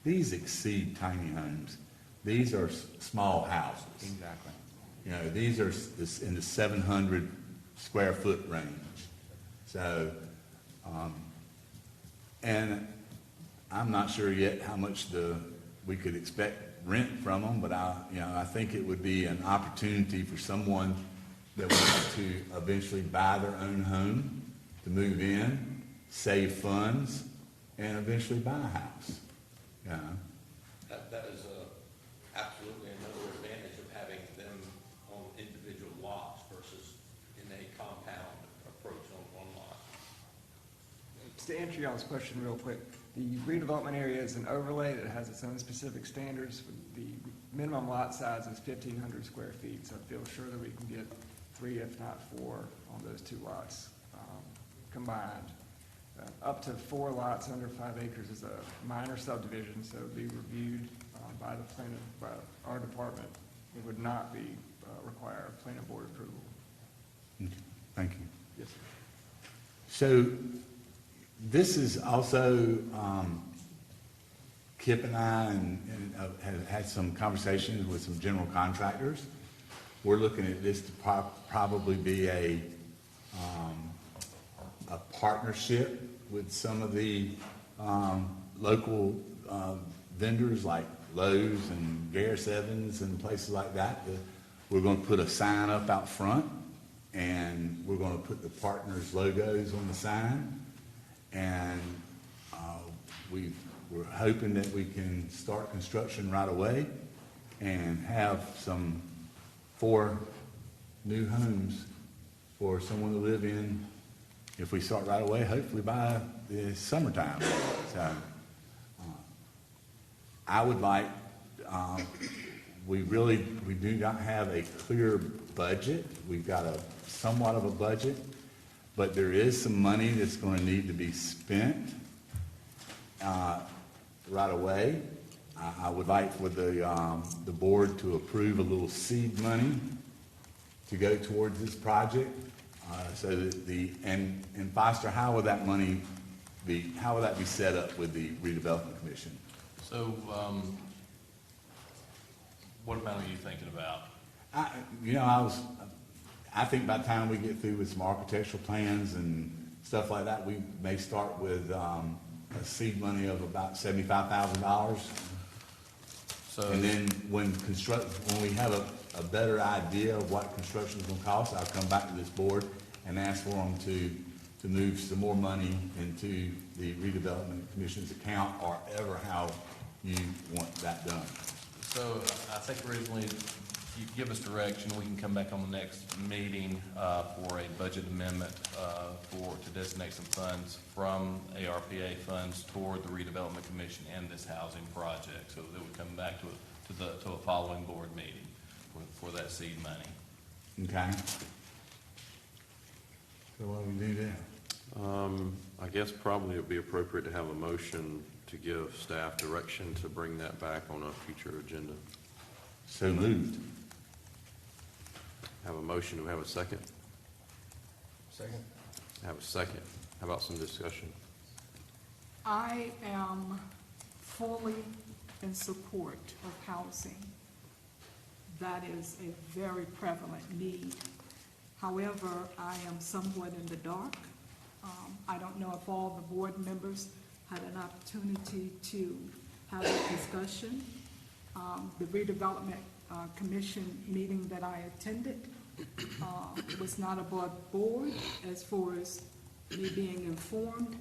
These exceed tiny homes. These are small houses. Exactly. You know, these are in the 700 square foot range. So, and I'm not sure yet how much we could expect rent from them, but I think it would be an opportunity for someone that wants to eventually buy their own home, to move in, save funds, and eventually buy a house. You know? That is absolutely another advantage of having them on individual lots versus in a compound approach on one lot. To answer y'all's question real quick, the redevelopment area is an overlay that has its own specific standards. The minimum lot size is 1,500 square feet, so I feel sure that we can get 3, if not 4, on those 2 lots combined. Up to 4 lots under 5 acres is a minor subdivision, so it'll be reviewed by the planning, by our department. It would not be require planning board approval. Okay. Thank you. Yes, sir. So this is also, Kip and I have had some conversations with some general contractors. We're looking at this to probably be a partnership with some of the local vendors like Lowe's and Garris Evans and places like that. We're going to put a sign up out front, and we're going to put the partners' logos on the sign. And we're hoping that we can start construction right away and have 4 new homes for someone to live in, if we start right away, hopefully by the summertime. So I would like, we do not have a clear budget. We've got somewhat of a budget, but there is some money that's going to need to be spent right away. I would like for the board to approve a little seed money to go towards this project. So that and Foster, how would that money be? How would that be set up with the redevelopment commission? So, what amount are you thinking about? I think by the time we get through with some architectural plans and stuff like that, we may start with a seed money of about $75,000. So, And then when we have a better idea of what construction is going to cost, I'll come back to this board and ask for them to move some more money into the redevelopment commission's account, or how you want that done. So I think originally, you give us direction, we can come back on the next meeting for a budget amendment to designate some funds from ARPA funds toward the redevelopment commission and this housing project, so that we come back to a following board meeting for that seed money. Okay. So what do we do there? I guess probably it would be appropriate to have a motion to give staff direction to bring that back on a future agenda. So moved. Have a motion. Do we have a second? Second. Have a second. How about some discussion? I am fully in support of housing. That is a very prevalent need. However, I am somewhat in the dark. I don't know if all the board members had an opportunity to have a discussion. The redevelopment commission meeting that I attended was not above board as far as me being informed.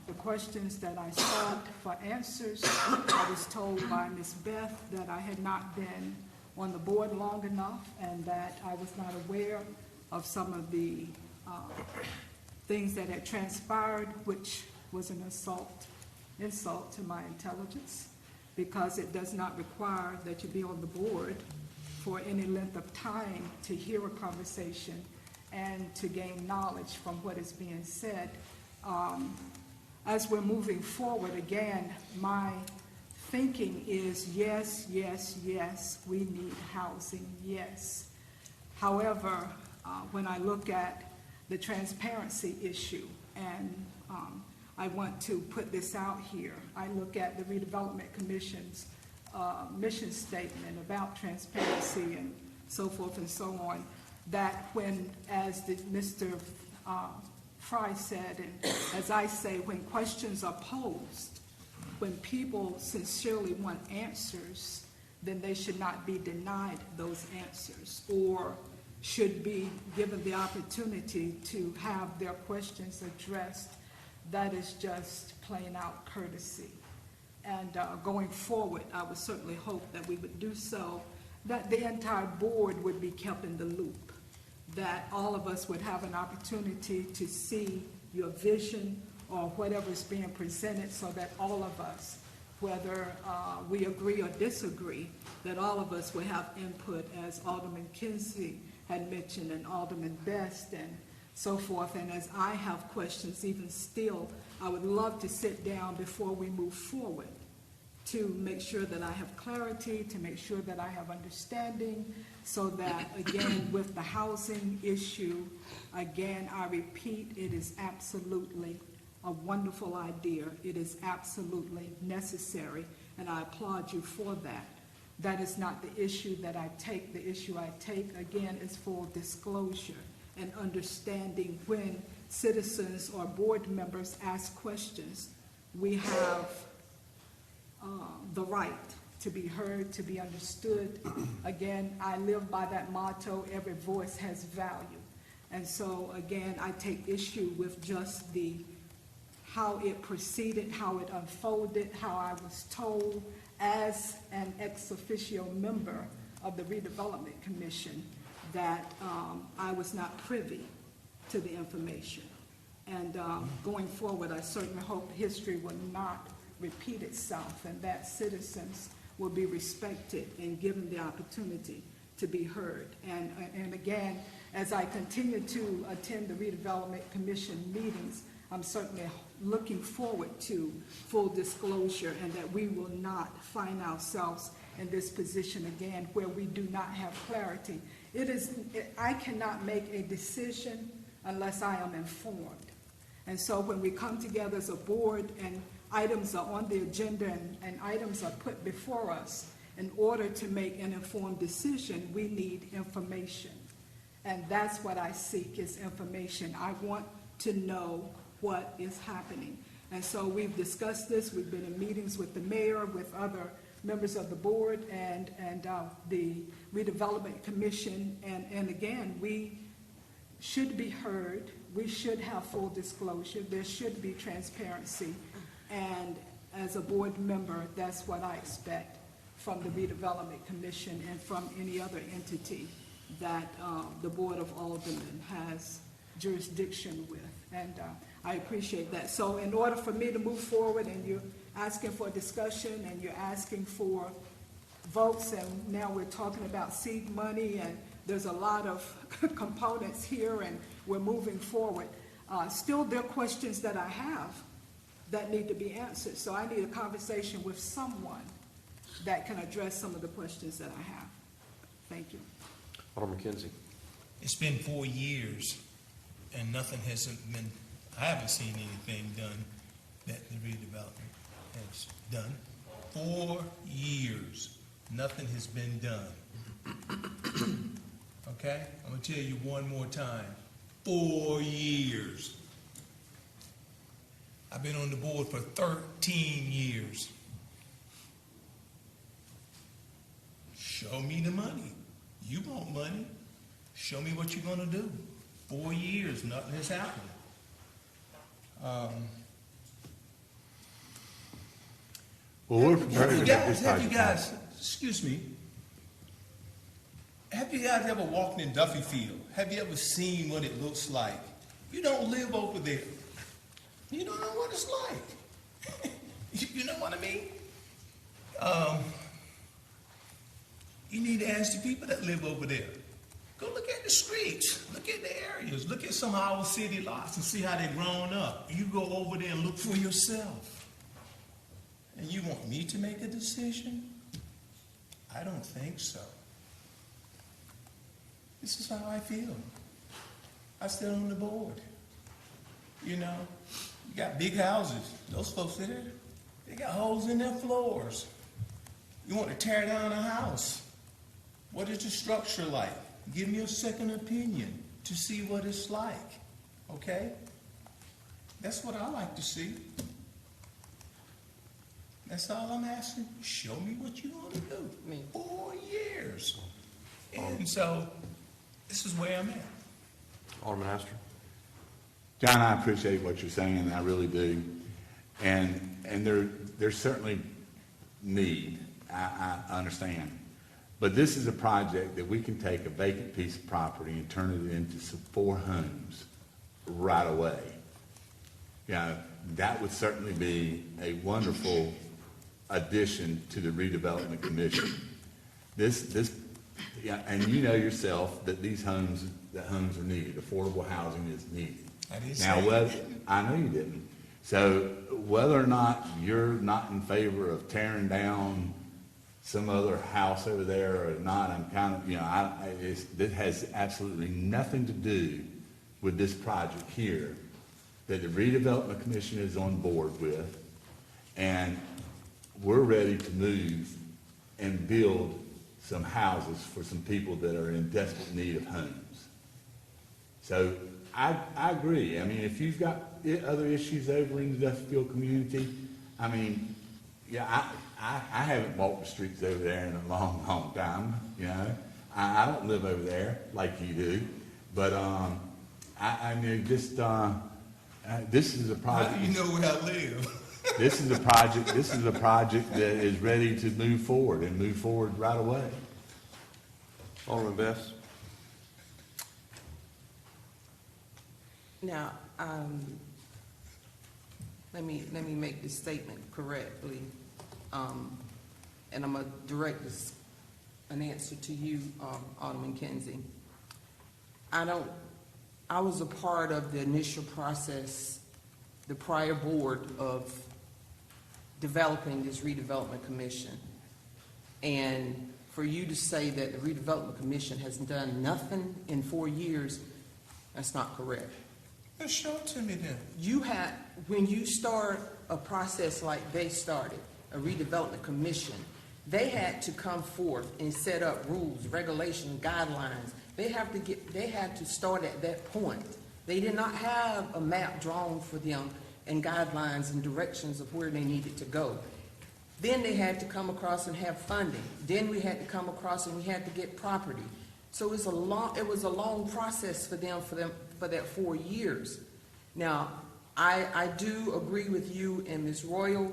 The questions that I sought for answers, I was told by Ms. Beth that I had not been on the board long enough and that I was not aware of some of the things that had transpired, which was an insult to my intelligence, because it does not require that you be on the board for any length of time to hear a conversation and to gain knowledge from what is being said. As we're moving forward, again, my thinking is yes, yes, yes, we need housing, yes. However, when I look at the transparency issue, and I want to put this out here, I look at the Redevelopment Commission's mission statement about transparency and so forth and so on, that when, as Mr. Fry said, and as I say, when questions are posed, when people sincerely want answers, then they should not be denied those answers or should be given the opportunity to have their questions addressed. That is just plain out courtesy. And going forward, I would certainly hope that we would do so, that the entire board would be kept in the loop, that all of us would have an opportunity to see your vision or whatever is being presented, so that all of us, whether we agree or disagree, that all of us would have input, as Alderman Kinsey had mentioned, and Alderman Best, and so forth. And as I have questions, even still, I would love to sit down before we move forward to make sure that I have clarity, to make sure that I have understanding, so that, again, with the housing issue, again, I repeat, it is absolutely a wonderful idea. It is absolutely necessary, and I applaud you for that. That is not the issue that I take. The issue I take, again, is full disclosure and understanding when citizens or board members ask questions. We have the right to be heard, to be understood. Again, I live by that motto, every voice has value. And so, again, I take issue with just how it proceeded, how it unfolded, how I was told as an ex officio member of the Redevelopment Commission that I was not privy to the information. And going forward, I certainly hope history will not repeat itself, and that citizens will be respected and given the opportunity to be heard. And again, as I continue to attend the Redevelopment Commission meetings, I'm certainly looking forward to full disclosure, and that we will not find ourselves in this position again where we do not have clarity. I cannot make a decision unless I am informed. And so when we come together as a board and items are on the agenda and items are put before us, in order to make an informed decision, we need information. And that's what I seek, is information. I want to know what is happening. And so we've discussed this. We've been in meetings with the mayor, with other members of the board, and the Redevelopment Commission. And again, we should be heard. We should have full disclosure. There should be transparency. And as a board member, that's what I expect from the Redevelopment Commission and from any other entity that the Board of Aldermen has jurisdiction with. And I appreciate that. So in order for me to move forward, and you're asking for discussion and you're asking for votes, and now we're talking about seed money, and there's a lot of components here, and we're moving forward. Still, there are questions that I have that need to be answered. So I need a conversation with someone that can address some of the questions that I have. Thank you. Alderman Kinsey. It's been 4 years, and nothing hasn't been, I haven't seen anything done that the redevelopment has done. 4 years, nothing has been done. Okay? I'm gonna tell you one more time. 4 years. I've been on the board for 13 years. Show me the money. You want money. Show me what you're gonna do. 4 years, nothing has happened. Well, we're preparing Have you guys, excuse me, have you guys ever walked in Duffy Field? Have you ever seen what it looks like? You don't live over there. You don't know what it's like. You know what I mean? You need to ask the people that live over there. Go look at the streets, look at the areas, look at some of our city lots and see how they've grown up. You go over there and look for yourself. And you want me to make a decision? I don't think so. This is how I feel. I sit on the board. You know, you got big houses. Those folks there, they got holes in their floors. You want to tear down a house. What is the structure like? Give me a second opinion to see what it's like, okay? That's what I like to see. That's all I'm asking. Show me what you want to do. 4 years. And so, this is where I'm at. Alderman Astor. John, I appreciate what you're saying, I really do. And there's certainly need, I understand. But this is a project that we can take a vacant piece of property and turn it into 4 homes right away. Yeah, that would certainly be a wonderful addition to the redevelopment commission. Yeah, and you know yourself that homes are needed. Affordable housing is needed. I didn't Now, say I know you didn't. So whether or not you're not in favor of tearing down some other house over there or not, I'm kind of, this has absolutely nothing to do with this project here that the redevelopment commission is on board with, and we're ready to move and build some houses for some people that are in desperate need of homes. So I agree. I mean, if you've got other issues over in the Duffield community, I mean, yeah, I haven't walked the streets over there in a long, long time, you know. I don't live over there like you do, but I mean, just this is a project. How do you know where I live? This is a project that is ready to move forward and move forward right away. Alderman Best. Now, let me make this statement correctly, and I'm gonna direct an answer to you, Alderman Kinsey. I was a part of the initial process, the prior board of developing this redevelopment commission, and for you to say that the redevelopment commission has done nothing in 4 years, that's not correct. Show it to me then. When you start a process like they started, a redevelopment commission, they had to come forth and set up rules, regulations, guidelines. They had to start at that point. They did not have a map drawn for them and guidelines and directions of where they needed to go. Then they had to come across and have funding. Then we had to come across and we had to get property. So it was a long process for them for that 4 years. Now, I do agree with you and Ms. Royal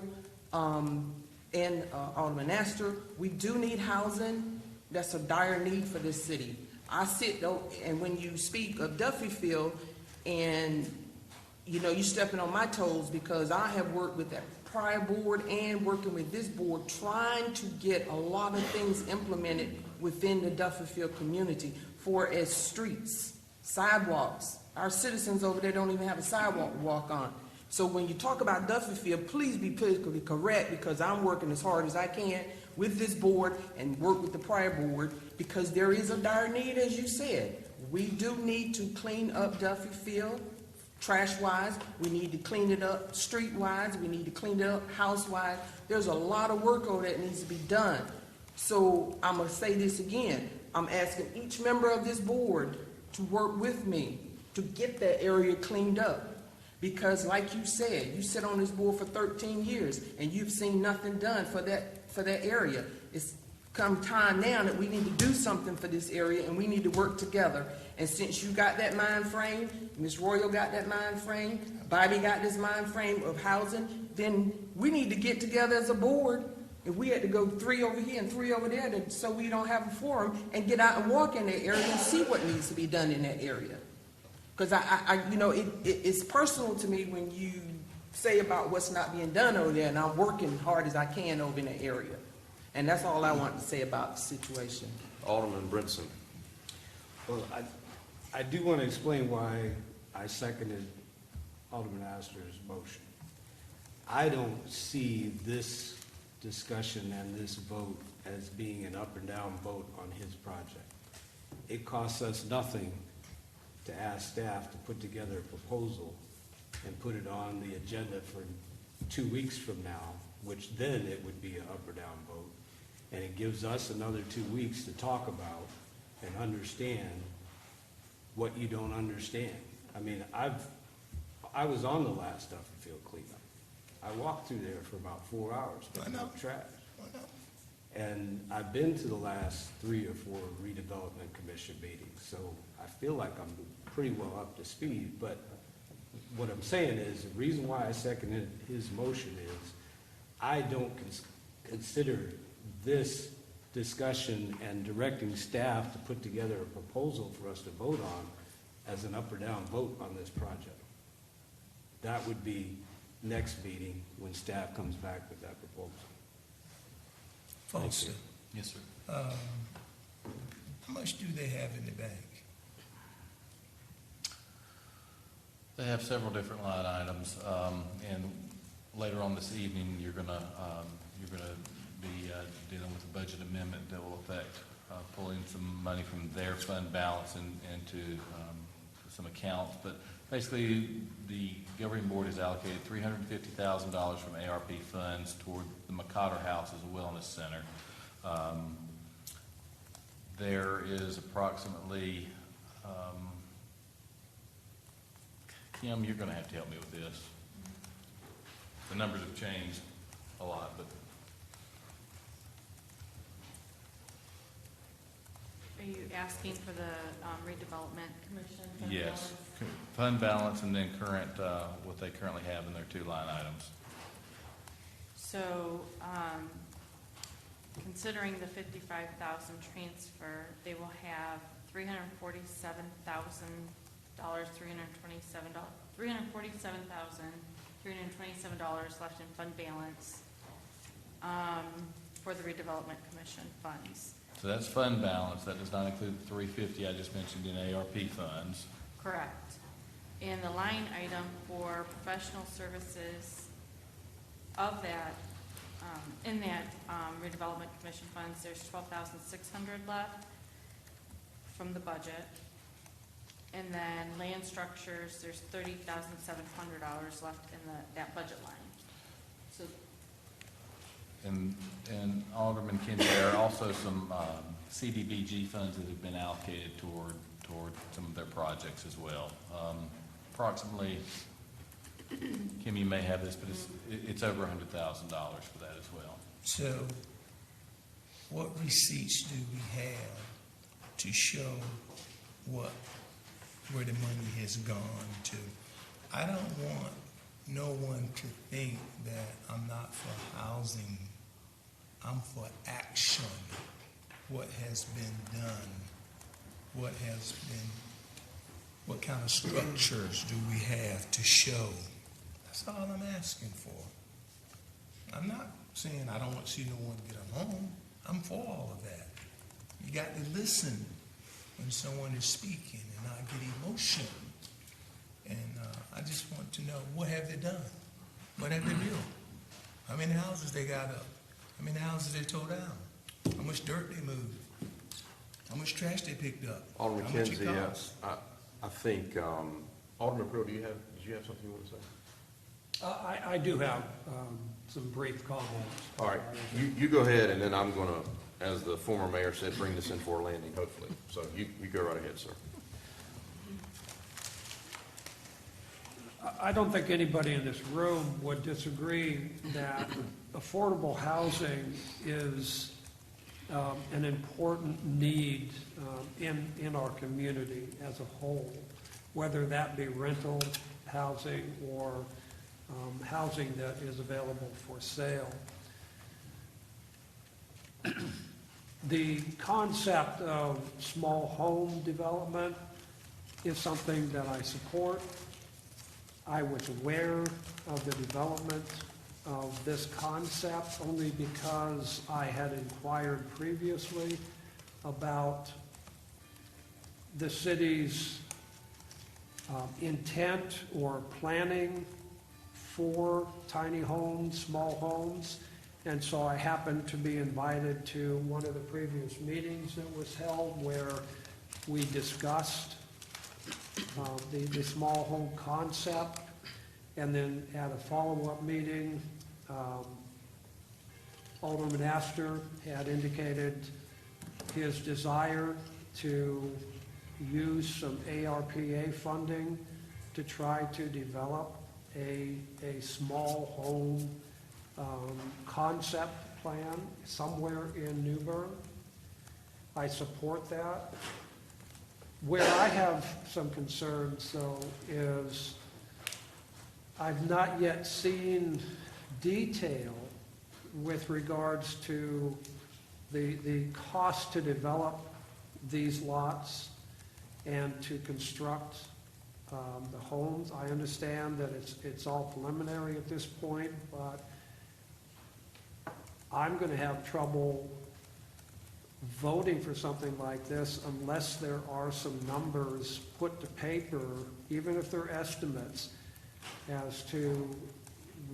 and Alderman Astor. We do need housing. That's a dire need for this city. And when you speak of Duffield, and you're stepping on my toes because I have worked with that prior board and working with this board, trying to get a lot of things implemented within the Duffield community as streets, sidewalks. Our citizens over there don't even have a sidewalk to walk on. So when you talk about Duffield, please be politically correct, because I'm working as hard as I can with this board and work with the prior board, because there is a dire need, as you said. We do need to clean up Duffield, trash-wise. We need to clean it up street-wise. We need to clean it up house-wise. There's a lot of work over that needs to be done. So I'm going to say this again. I'm asking each member of this board to work with me to get that area cleaned up. Because like you said, you sit on this board for 13 years and you've seen nothing done for that area. It's come time now that we need to do something for this area, and we need to work together. And since you got that mind frame, Ms. Royal got that mind frame, Bobby got this mind frame of housing, then we need to get together as a board. If we had to go 3 over here and 3 over there so we don't have a forum, and get out and walk in that area and see what needs to be done in that area. Because it's personal to me when you say about what's not being done over there, and I'm working hard as I can over in that area. And that's all I want to say about the situation. Alderman Brinson. Well, I do want to explain why I seconded Alderman Astor's motion. I don't see this discussion and this vote as being an up or down vote on his project. It costs us nothing to ask staff to put together a proposal and put it on the agenda for 2 weeks from now, which then it would be an up or down vote. And it gives us another 2 weeks to talk about and understand what you don't understand. I mean, I was on the last Dufferfield cleanup. I walked through there for about 4 hours picking up trash. And I've been to the last 3 or 4 redevelopment commission meetings, so I feel like I'm pretty well up to speed. But what I'm saying is, the reason why I seconded his motion is, I don't consider this discussion and directing staff to put together a proposal for us to vote on as an up or down vote on this project. That would be next meeting when staff comes back with that proposal. Foster, Yes, sir. how much do they have in the bank? They have several different line items, and later on this evening, you're gonna be dealing with a budget amendment that will affect pulling some money from their fund balance into some accounts. But basically, the governing board has allocated $350,000 from ARP funds toward the McCotter House as a wellness center. There is approximately, Kim, you're going to have to help me with this. The numbers have changed a lot, but Are you asking for the redevelopment commission? fund yes, balance? fund balance and then current, what they currently have in their 2 line items. So, considering the 55,000 transfer, they will have $347,327 left in fund balance for the redevelopment commission funds. So that's fund balance. That does not include the 350 I just mentioned in ARP funds. Correct. And the line item for professional services of that, in that redevelopment commission funds, there's $12,600 left from the budget. And then land structures, there's $30,700 left in that budget line. So And Alderman Kinsey, there are also some CDBG funds that have been allocated toward some of their projects as well. Approximately, Kim, you may have this, but it's over $100,000 for that as well. So, what receipts do we have to show where the money has gone to? I don't want no one to think that I'm not for housing. I'm for action. What has been done? What kind of structures do we have to show? That's all I'm asking for. I'm not saying I don't want to see no one get a home. I'm for all of that. You got to listen when someone is speaking and not get emotional. And I just want to know, what have they done? What have they built? How many houses they got up? How many houses they tore down? How much dirt they moved? How much trash they picked up? Alderman How much it Kinsey, cost? I think, Alderman Pruitt, did you have something you want to say? I do have some brief comments. All right, you go ahead, and then I'm going to, as the former mayor said, bring this in for a landing, hopefully. So you go right ahead, sir. I don't think anybody in this room would disagree that affordable housing is an important need in our community as a whole, whether that be rental housing or housing that is available for sale. The concept of small home development is something that I support. I was aware of the development of this concept only because I had inquired previously about the city's intent or planning for tiny homes, small homes. And so I happened to be invited to one of the previous meetings that was held where we discussed the small home concept. And then at a follow-up meeting, Alderman Astor had indicated his desire to use some ARPA funding to try to develop a small home concept plan somewhere in New Bern. I support that. Where I have some concerns, though, is I've not yet seen detail with regards to the cost to develop these lots and to construct the homes. I understand that it's all preliminary at this point, but I'm going to have trouble voting for something like this unless there are some numbers put to paper, even if they're estimates, as to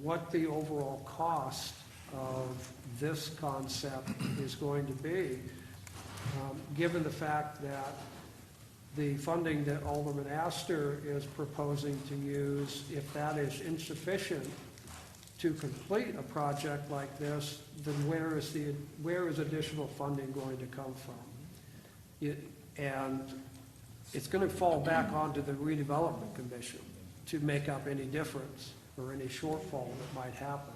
what the overall cost of this concept is going to be, given the fact that the funding that Alderman Astor is proposing to use, if that is insufficient to complete a project like this, then where is additional funding going to come from? And it's going to fall back onto the redevelopment commission to make up any difference or any shortfall that might happen.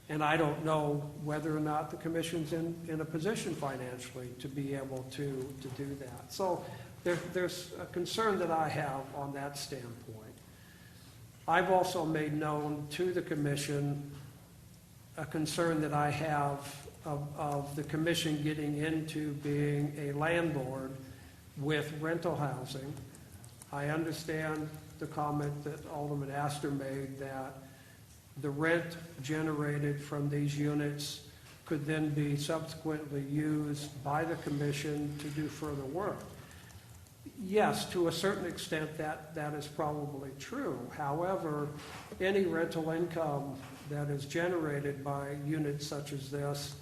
And I don't know whether or not the commission's in a position financially to be able to do that. So there's a concern that I have on that standpoint. I've also made known to the commission a concern that I have of the commission getting into being a landlord with rental housing. I understand the comment that Alderman Astor made that the rent generated from these units could then be subsequently used by the commission to do further work. Yes, to a certain extent that is probably true. However, any rental income that is generated by units such as this,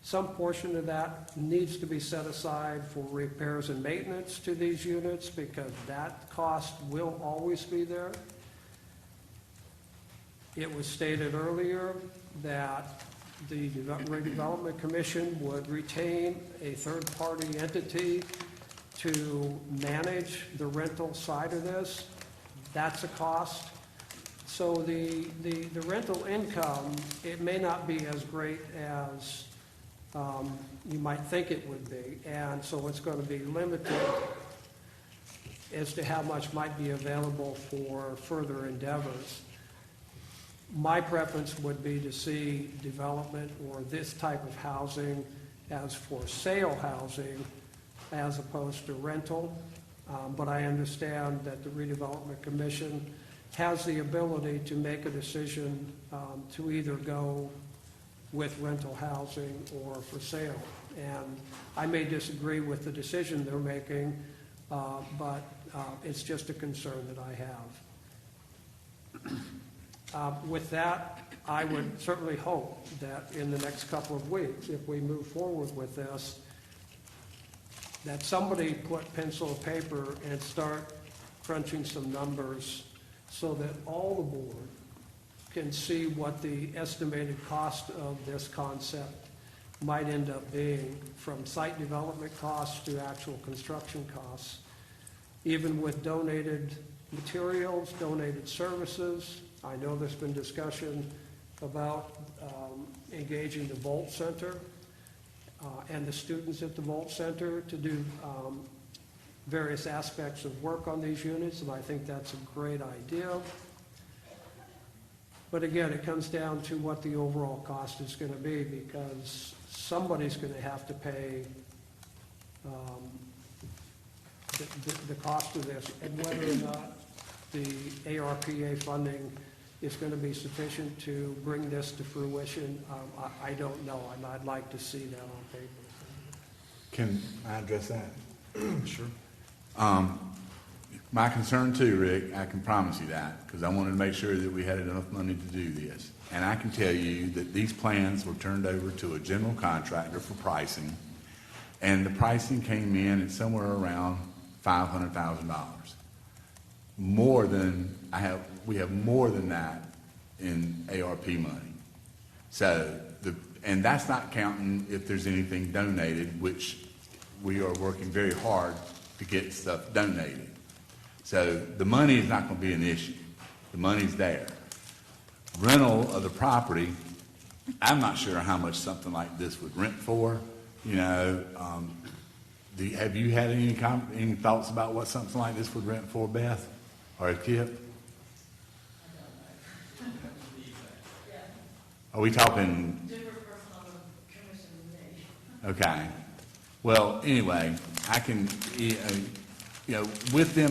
some portion of that needs to be set aside for repairs and maintenance to these units because that cost will always be there. It was stated earlier that the Redevelopment Commission would retain a third-party entity to manage the rental side of this. That's a cost. So the rental income, it may not be as great as you might think it would be, and so it's going to be limited as to how much might be available for further endeavors. My preference would be to see development or this type of housing as for sale housing as opposed to rental, but I understand that the Redevelopment Commission has the ability to make a decision to either go with rental housing or for sale. And I may disagree with the decision they're making, but it's just a concern that I have. With that, I would certainly hope that in the next couple of weeks, if we move forward with this, that somebody put pencil to paper and start crunching some numbers so that all the board can see what the estimated cost of this concept might end up being, from site development costs to actual construction costs, even with donated materials, donated services. I know there's been discussion about engaging the Volt Center and the students at the Volt Center to do various aspects of work on these units, and I think that's a great idea. But again, it comes down to what the overall cost is going to be, because somebody's going to have to pay the cost of this, and whether or not the ARPA funding is going to be sufficient to bring this to fruition, I don't know, and I'd like to see that on paper. Can I address that? Sure. My concern too, Rick, I can promise you that, because I wanted to make sure that we had enough money to do this. And I can tell you that these plans were turned over to a general contractor for pricing, and the pricing came in at somewhere around $500,000. More than we have more than that in ARP money. So, and that's not counting if there's anything donated, which we are working very hard to get stuff donated. So the money is not going to be an issue. The money's there. Rental of the property, I'm not sure how much something like this would rent for. You know, have you had any thoughts about what something like this would rent for, Beth or Kip? Are we talking? Okay. Well, anyway, I can, with the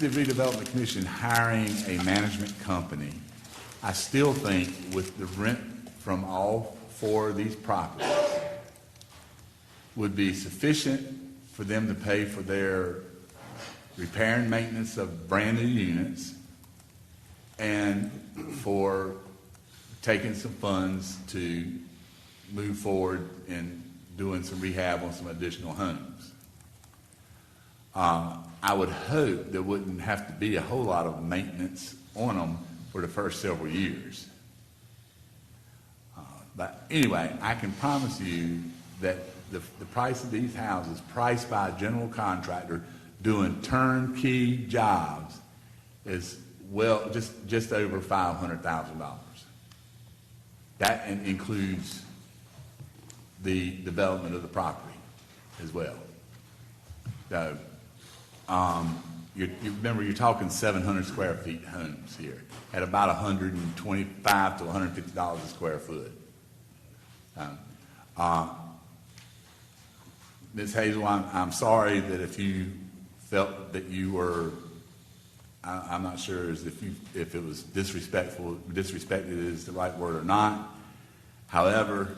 redevelopment commission hiring a management company, I still think with the rent from all 4 of these properties would be sufficient for them to pay for their repair and maintenance of brand new units and for taking some funds to move forward in doing some rehab on some additional homes. I would hope there wouldn't have to be a whole lot of maintenance on them for the first several years. But anyway, I can promise you that the price of these houses, priced by a general contractor doing turnkey jobs, is just over $500,000. That includes the development of the property as well. So, you remember you're talking 700 square feet homes here at about $125 to $150 a square foot. Ms. Hazel, I'm sorry that if you felt that you were, I'm not sure as if it was disrespected is the right word or not. However,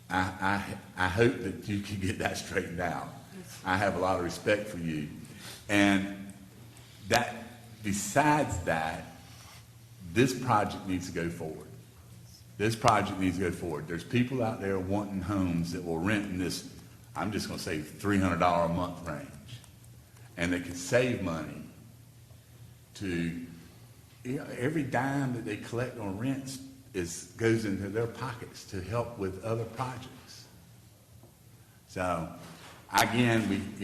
I hope that you can get that straightened out. I have a lot of respect for you. And that, besides that, this project needs to go forward. This project needs to go forward. There's people out there wanting homes that will rent in this, I'm just going to say $300 a month range. And they can save money to, every dime that they collect on rents goes into their pockets to help with other projects. So, again,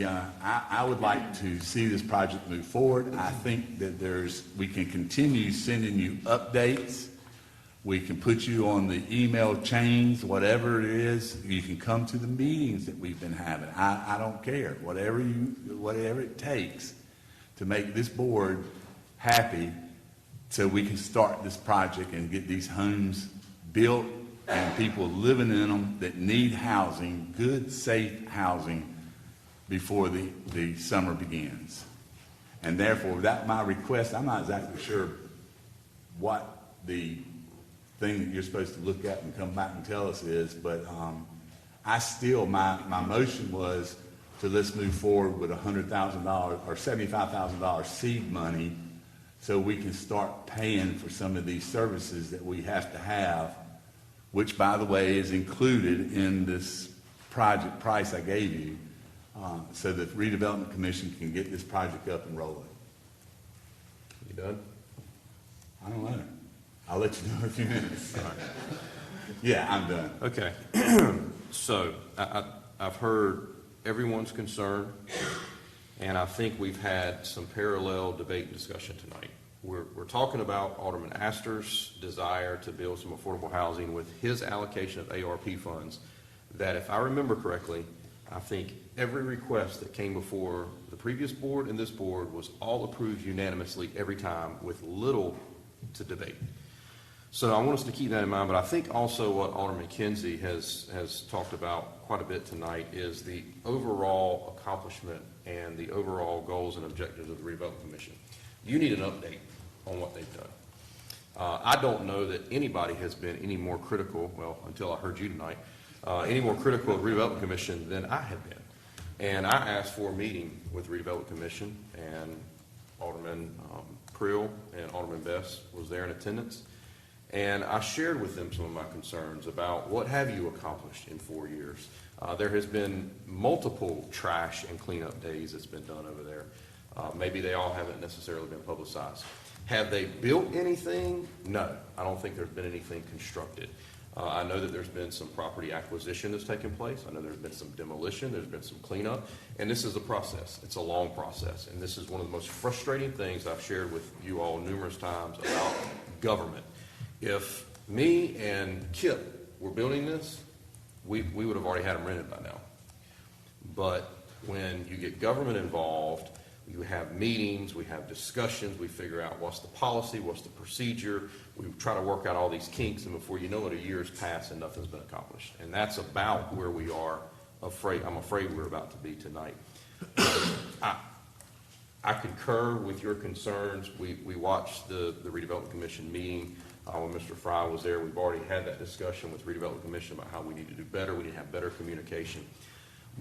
I would like to see this project move forward. I think that we can continue sending you updates. We can put you on the email chains, whatever it is. You can come to the meetings that we've been having. I don't care. Whatever it takes to make this board happy so we can start this project and get these homes built and people living in them that need housing, good, safe housing, before the summer begins. And therefore, that's my request. I'm not exactly sure what the thing that you're supposed to look at and come back and tell us is, but my motion was to let's move forward with $100,000 or $75,000 seed money so we can start paying for some of these services that we have to have, which, by the way, is included in this project price I gave you, so that the Redevelopment Commission can get this project up and rolling. You done? I don't know. I'll let you know in a few minutes. All right. Yeah, I'm done. Okay. So I've heard everyone's concern, and I think we've had some parallel debate and discussion tonight. We're talking about Alderman Astor's desire to build some affordable housing with his allocation of ARP funds that, if I remember correctly, I think every request that came before the previous board and this board was all approved unanimously every time with little to debate. So I want us to keep that in mind, but I think also what Alderman Kinsey has talked about quite a bit tonight is the overall accomplishment and the overall goals and objectives of the Redevelopment Commission. You need an update on what they've done. I don't know that anybody has been any more critical, well, until I heard you tonight, any more critical of the Redevelopment Commission than I have been. And I asked for a meeting with the Redevelopment Commission, and Alderman Priel and Alderman Best was there in attendance. And I shared with them some of my concerns about what have you accomplished in 4 years. There has been multiple trash and cleanup days that's been done over there. Maybe they all haven't necessarily been publicized. Have they built anything? No, I don't think there's been anything constructed. I know that there's been some property acquisition that's taken place. I know there's been some demolition, there's been some cleanup, and this is a process. It's a long process, and this is one of the most frustrating things I've shared with you all numerous times about government. If me and Kip were building this, we would have already had them rented by now. But when you get government involved, you have meetings, we have discussions, we figure out what's the policy, what's the procedure, we try to work out all these kinks, and before you know it, a year's passed and nothing's been accomplished. And that's about where we are, I'm afraid we're about to be tonight. I concur with your concerns. We watched the Redevelopment Commission meeting when Mr. Fry was there. We've already had that discussion with the Redevelopment Commission about how we need to do better, we need to have better communication.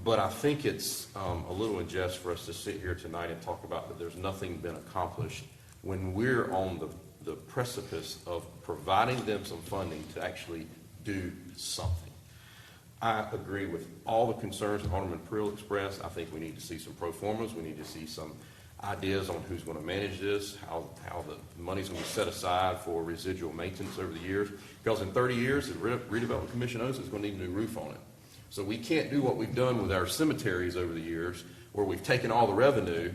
But I think it's a little unjust for us to sit here tonight and talk about that there's nothing been accomplished when we're on the precipice of providing them some funding to actually do something. I agree with all the concerns that Alderman Priel expressed. I think we need to see some pro formas. We need to see some ideas on who's going to manage this, how the money's going to be set aside for residual maintenance over the years. Because in 30 years, the Redevelopment Commission owns it's going to need a new roof on it. So we can't do what we've done with our cemeteries over the years, where we've taken all the revenue,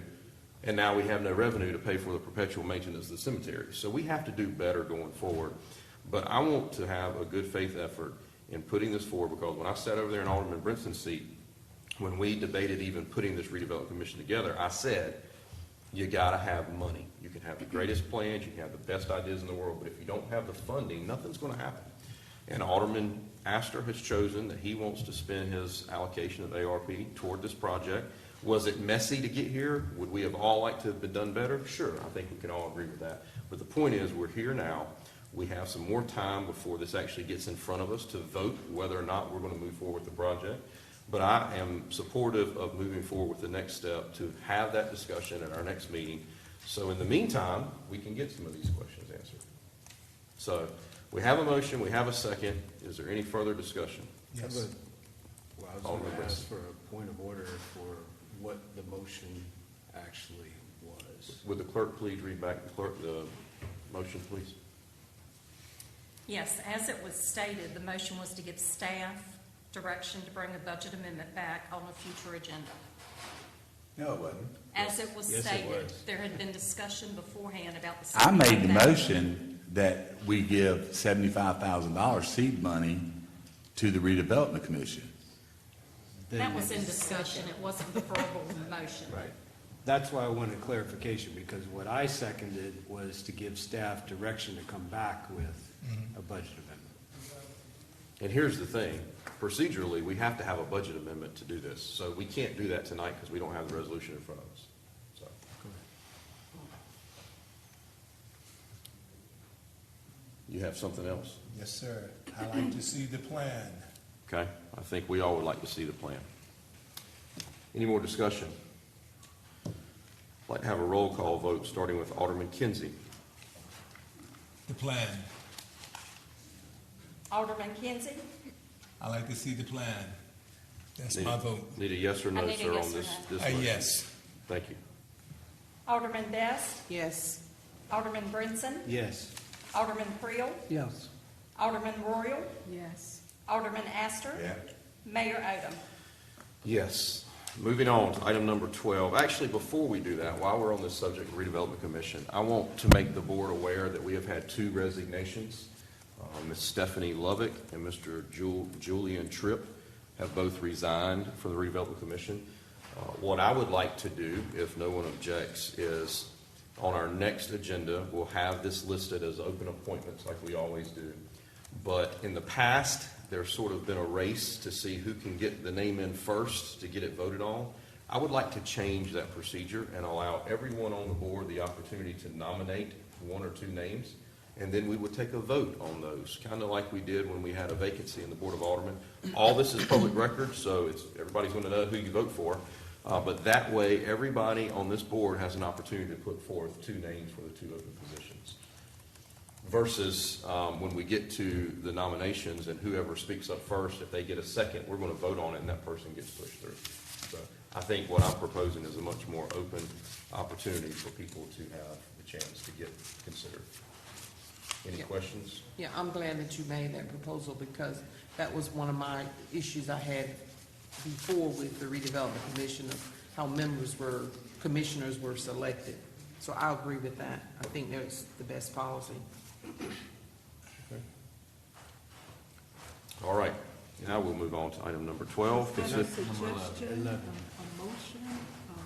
and now we have no revenue to pay for the perpetual maintenance of the cemetery. So we have to do better going forward. But I want to have a good faith effort in putting this forward, because when I sat over there in Alderman Brinson's seat, when we debated even putting this redevelopment commission together, I said, you gotta have money. You can have the greatest plans, you can have the best ideas in the world, but if you don't have the funding, nothing's gonna happen. And Alderman Astor has chosen that he wants to spend his allocation of ARP toward this project. Was it messy to get here? Would we have all liked to have been done better? Sure, I think we can all agree with that. But the point is, we're here now. We have some more time before this actually gets in front of us to vote whether or not we're going to move forward with the project. But I am supportive of moving forward with the next step to have that discussion at our next meeting. So in the meantime, we can get some of these questions answered. So we have a motion, we have a second. Is there any further discussion? Yes. Well, I was going to ask for a point of order for what the motion actually was. Would the clerk please read back the motion, please? Yes, as it was stated, the motion was to give staff direction to bring a budget amendment back on a future agenda. No, it wasn't. As it was Yes, it stated, was. there had been discussion beforehand about the. I made the $75,000. motion that we give $75,000 seed money to the redevelopment commission. That was in discussion, it wasn't the verbal motion. Right. That's why I wanted clarification, because what I seconded was to give staff direction to come back with a budget amendment. And here's the thing, procedurally, we have to have a budget amendment to do this. So we can't do that tonight because we don't have the resolution in front of us. So. You have something else? Yes, sir. I like to see the plan. Okay, I think we all would like to see the plan. Any more discussion? I'd like to have a roll call vote, starting with Alderman Kinsey. The plan. Alderman Kinsey? I like to see the plan. That's my vote. Need a yes or I no, need a sir, yes on or this no. motion? Yes. Thank you. Alderman Best? Yes. Alderman Brinson? Yes. Alderman Priel? Yes. Alderman Royal? Yes. Alderman Astor? Yeah. Mayor Odham? Yes. Moving on to item number 12. Actually, before we do that, while we're on this subject of redevelopment commission, I want to make the board aware that we have had two resignations. Ms. Stephanie Lovick and Mr. Julian Tripp have both resigned from the redevelopment commission. What I would like to do, if no one objects, is on our next agenda, we'll have this listed as open appointments like we always do. But in the past, there's sort of been a race to see who can get the name in first to get it voted on. I would like to change that procedure and allow everyone on the board the opportunity to nominate one or two names. and then we would take a vote on those, kind of like we did when we had a vacancy in the Board of Aldermen. All this is public record, so everybody's going to know who you vote for. But that way, everybody on this board has an opportunity to put forth 2 names for the 2 open positions. Versus when we get to the nominations and whoever speaks up first, if they get a second, we're going to vote on it and that person gets pushed through. So I think what I'm proposing is a much more open opportunity for people to have the chance to get considered. Any questions? Yeah, I'm glad that you made that proposal because that was one of my issues I had before with the redevelopment commission of how commissioners were selected. So I agree with that. I think that's the best policy. Okay. All right, now we'll move on to item number 12. Is that a suggestion, a motion?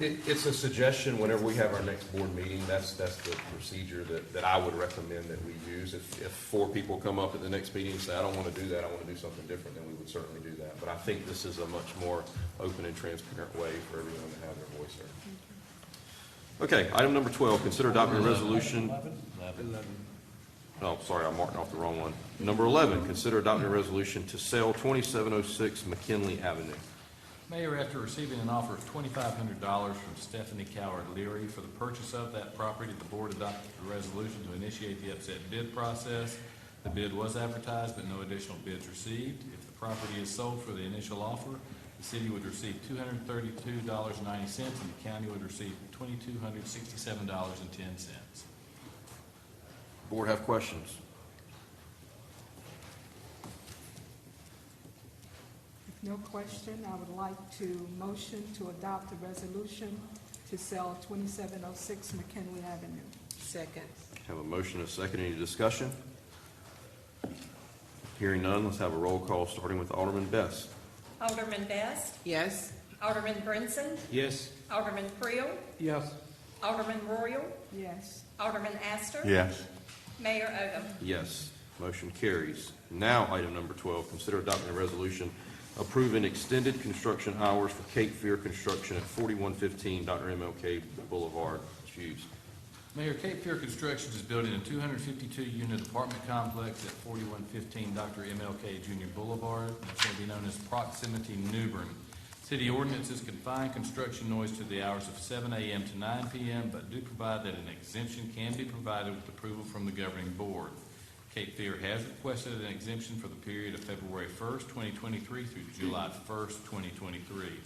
It's a suggestion whenever we have our next board meeting. That's the procedure that I would recommend that we use. If 4 people come up at the next meeting and say, I don't want to do that, I want to do something different, then we would certainly do that. But I think this is a much more open and transparent way for everyone to have their voice heard. Okay, item number 12, consider adopting a resolution. 11. Oh, sorry, I'm marking off the wrong one. Number 11, consider adopting a resolution to sell 2706 McKinley Avenue. Mayor, after receiving an offer of $2,500 from Stephanie Coward Leary for the purchase of that property, the board adopted a resolution to initiate the upset bid process. The bid was advertised, but no additional bids received. If the property is sold for the initial offer, the city would receive $232.90, and the county would receive $2,267.10. Board have questions? If no question, I would like to motion to adopt a resolution to sell 2706 McKinley Avenue. Second. Have a motion and a second. Any discussion? Hearing none, let's have a roll call, starting with Alderman Best. Alderman Best? Yes. Alderman Brinson? Yes. Alderman Creel? Yes. Alderman Royal? Yes. Alderman Astor? Yes. Mayor Odham? Yes, motion carries. Now, item number 12, consider adopting a resolution approving extended construction hours for Cape Fear Construction at 4115 Dr. MLK Boulevard. Hughes. Mayor, Cape Fear Construction is building a 252-unit apartment complex at 4115 Dr. MLK Jr. Boulevard. It's going to be known as Proximity New Bern. City ordinances confine construction noise to the hours of 7 a.m. to 9 p.m., but do provide that an exemption can be provided with approval from the governing board. Cape Fear has requested an exemption for the period of February 1st, 2023 through July 1st, 2023.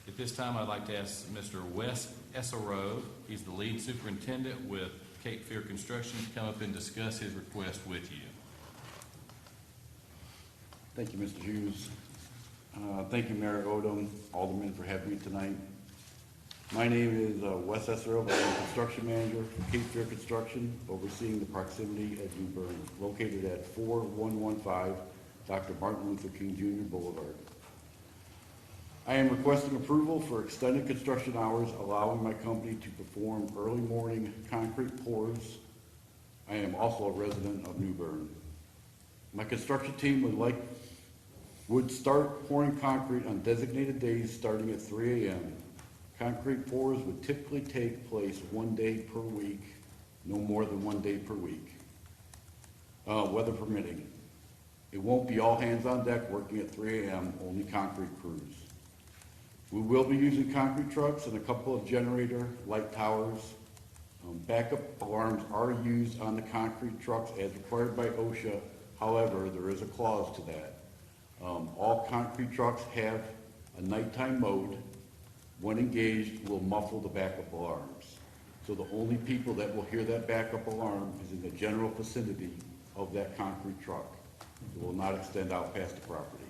At this time, I'd like to ask Mr. Wes Esselrove, he's the lead superintendent with Cape Fear Construction, to come up and discuss his request with you. Thank you, Mr. Hughes. Thank you, Mayor Odham, Alderman, for having me tonight. My name is Wes Esserov. I'm the construction manager for Cape Fear Construction, overseeing the proximity at New Bern, located at 4115 Dr. Martin Luther King Jr. Boulevard. I am requesting approval for extended construction hours, allowing my company to perform early morning concrete pours. I am also a resident of New Bern. My construction team would start pouring concrete on designated days starting at 3 a.m. Concrete pours would typically take place 1 day per week, no more than 1 day per week, weather permitting. It won't be all hands on deck working at 3 a.m., only concrete crews. We will be using concrete trucks and a couple of generator light towers. Backup alarms are used on the concrete trucks as required by OSHA. However, there is a clause to that. All concrete trucks have a nighttime mode. When engaged, will muffle the backup alarms. So the only people that will hear that backup alarm is in the general vicinity of that concrete truck. It will not extend out past the property.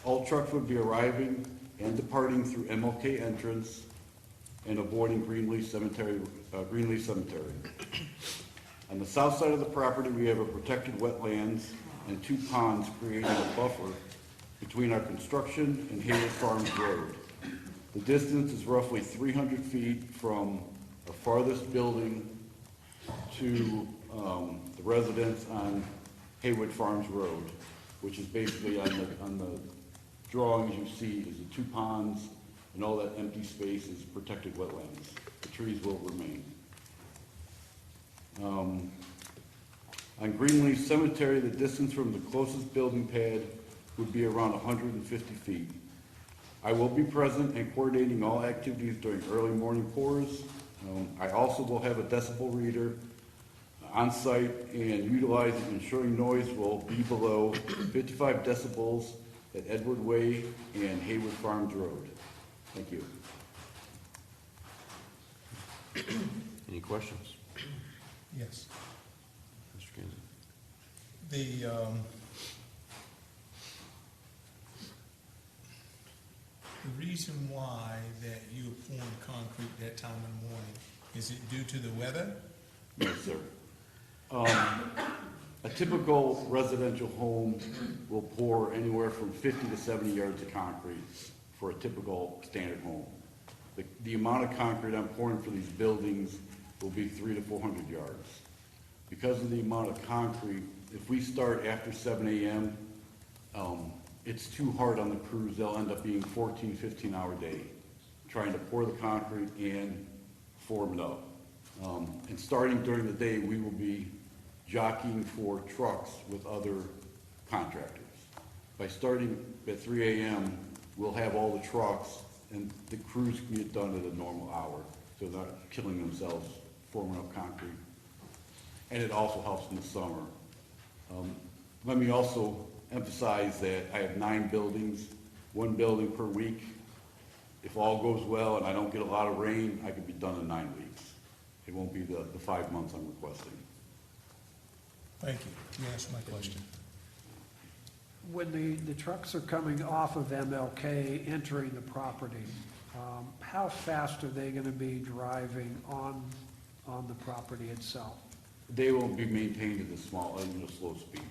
All trucks would be arriving and departing through MLK entrance and avoiding Greenleaf Cemetery. On the south side of the property, we have a protected wetlands and 2 ponds creating a buffer between our construction and Hayward Farms Road. The distance is roughly 300 feet from our farthest building to the residence on Hayward Farms Road, which is basically on the drawings you see is the 2 ponds and all that empty space is protected wetlands. The trees will remain. On Greenleaf Cemetery, the distance from the closest building pad would be around 150 feet. I will be present and coordinating all activities during early morning pours. I also will have a decibel reader on site and utilize ensuring noise will be below 55 decibels at Edward Way and Hayward Farms Road. Thank you. Any questions? Yes. Mr. Kinsey? The reason why that you are pouring concrete that time in the morning, is it due to the weather? Yes, sir. A typical residential home will pour anywhere from 50 to 70 yards of concrete for a typical standard home. The amount of concrete I'm pouring for these buildings will be 300 to 400 yards. Because of the amount of concrete, if we start after 7 a.m., it's too hard on the crews. They'll end up being 14, 15-hour day trying to pour the concrete and form it up. And starting during the day, we will be jockeying for trucks with other contractors. By starting at 3 a.m., we'll have all the trucks, and the crews can get done at a normal hour, so they're not killing themselves forming up concrete. And it also helps in the summer. Let me also emphasize that I have 9 buildings, 1 building per week. If all goes well and I don't get a lot of rain, I could be done in 9 weeks. It won't be the 5 months I'm requesting. Thank you. You answered my question. When the trucks are coming off of MLK, entering the property, how fast are they going to be driving on the property itself? They will be maintained at a slow speed.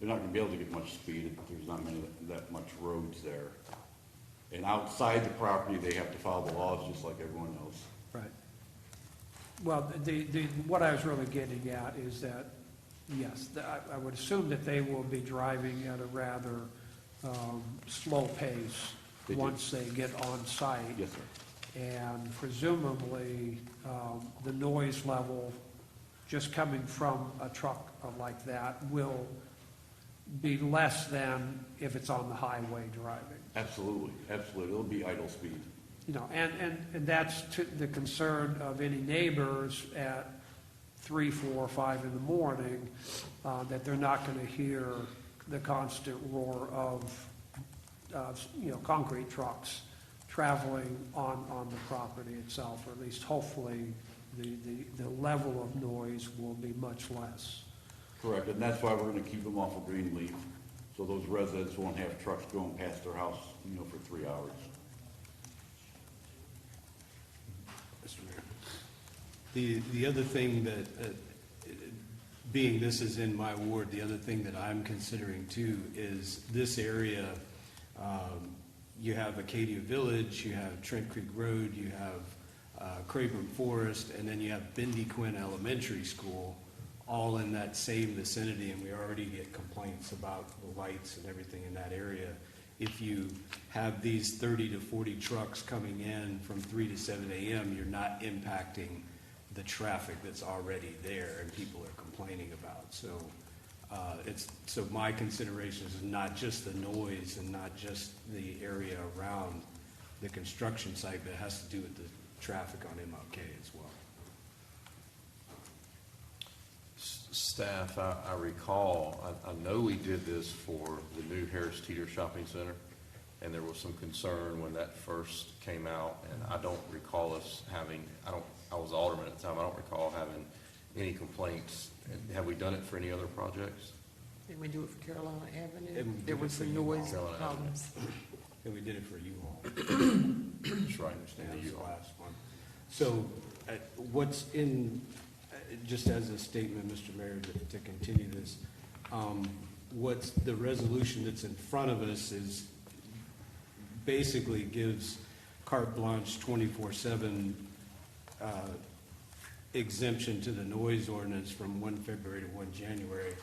They're not going to be able to get much speed. There's not that much roads there. And outside the property, they have to follow the laws just like everyone else. Right. Well, what I was really getting at is that, yes, I would assume that they will be driving at a rather slow pace once they get on site. Yes, sir. And presumably, the noise level just coming from a truck like that will be less than if it's on the highway driving. Absolutely, absolutely. It'll be idle speed. You know, and that's to the concern of any neighbors at 3, 4, 5 in the morning, that they're not going to hear the constant roar of, concrete trucks traveling on the property itself, or at least hopefully the level of noise will be much less. Correct, and that's why we're going to keep them off of Greenleaf, so those residents won't have trucks going past their house, for 3 hours. Mr. Mayor. The other thing that, being this is in my ward, the other thing that I'm considering too is this area, you have Acadia Village, you have Trent Creek Road, you have Craven Forest, and then you have Bindi Quinn Elementary School, all in that same vicinity, and we already get complaints about the lights and everything in that area. If you have these 30 to 40 trucks coming in from 3 to 7 a.m., you're not impacting the traffic that's already there and people are complaining about. So so my considerations is not just the noise and not just the area around the construction site, but it has to do with the traffic on MLK as well. Staff, I recall, I know we did this for the new Harris Teeter Shopping Center, and there was some concern when that first came out, and I don't recall us having, I was alderman at the time, I don't recall having any complaints. Have we done it for any other projects? Did we do it for Carolina Avenue? And we did There it was for some U-Haul. noise problems. And we did it for U-Haul. That's right, That the was the U-Haul. last one. So what's in, just as a statement, Mr. Mayor, to continue this, what's the resolution that's in front of us is basically gives carte blanche 24/7 exemption to the noise ordinance from 1 February to 1 January.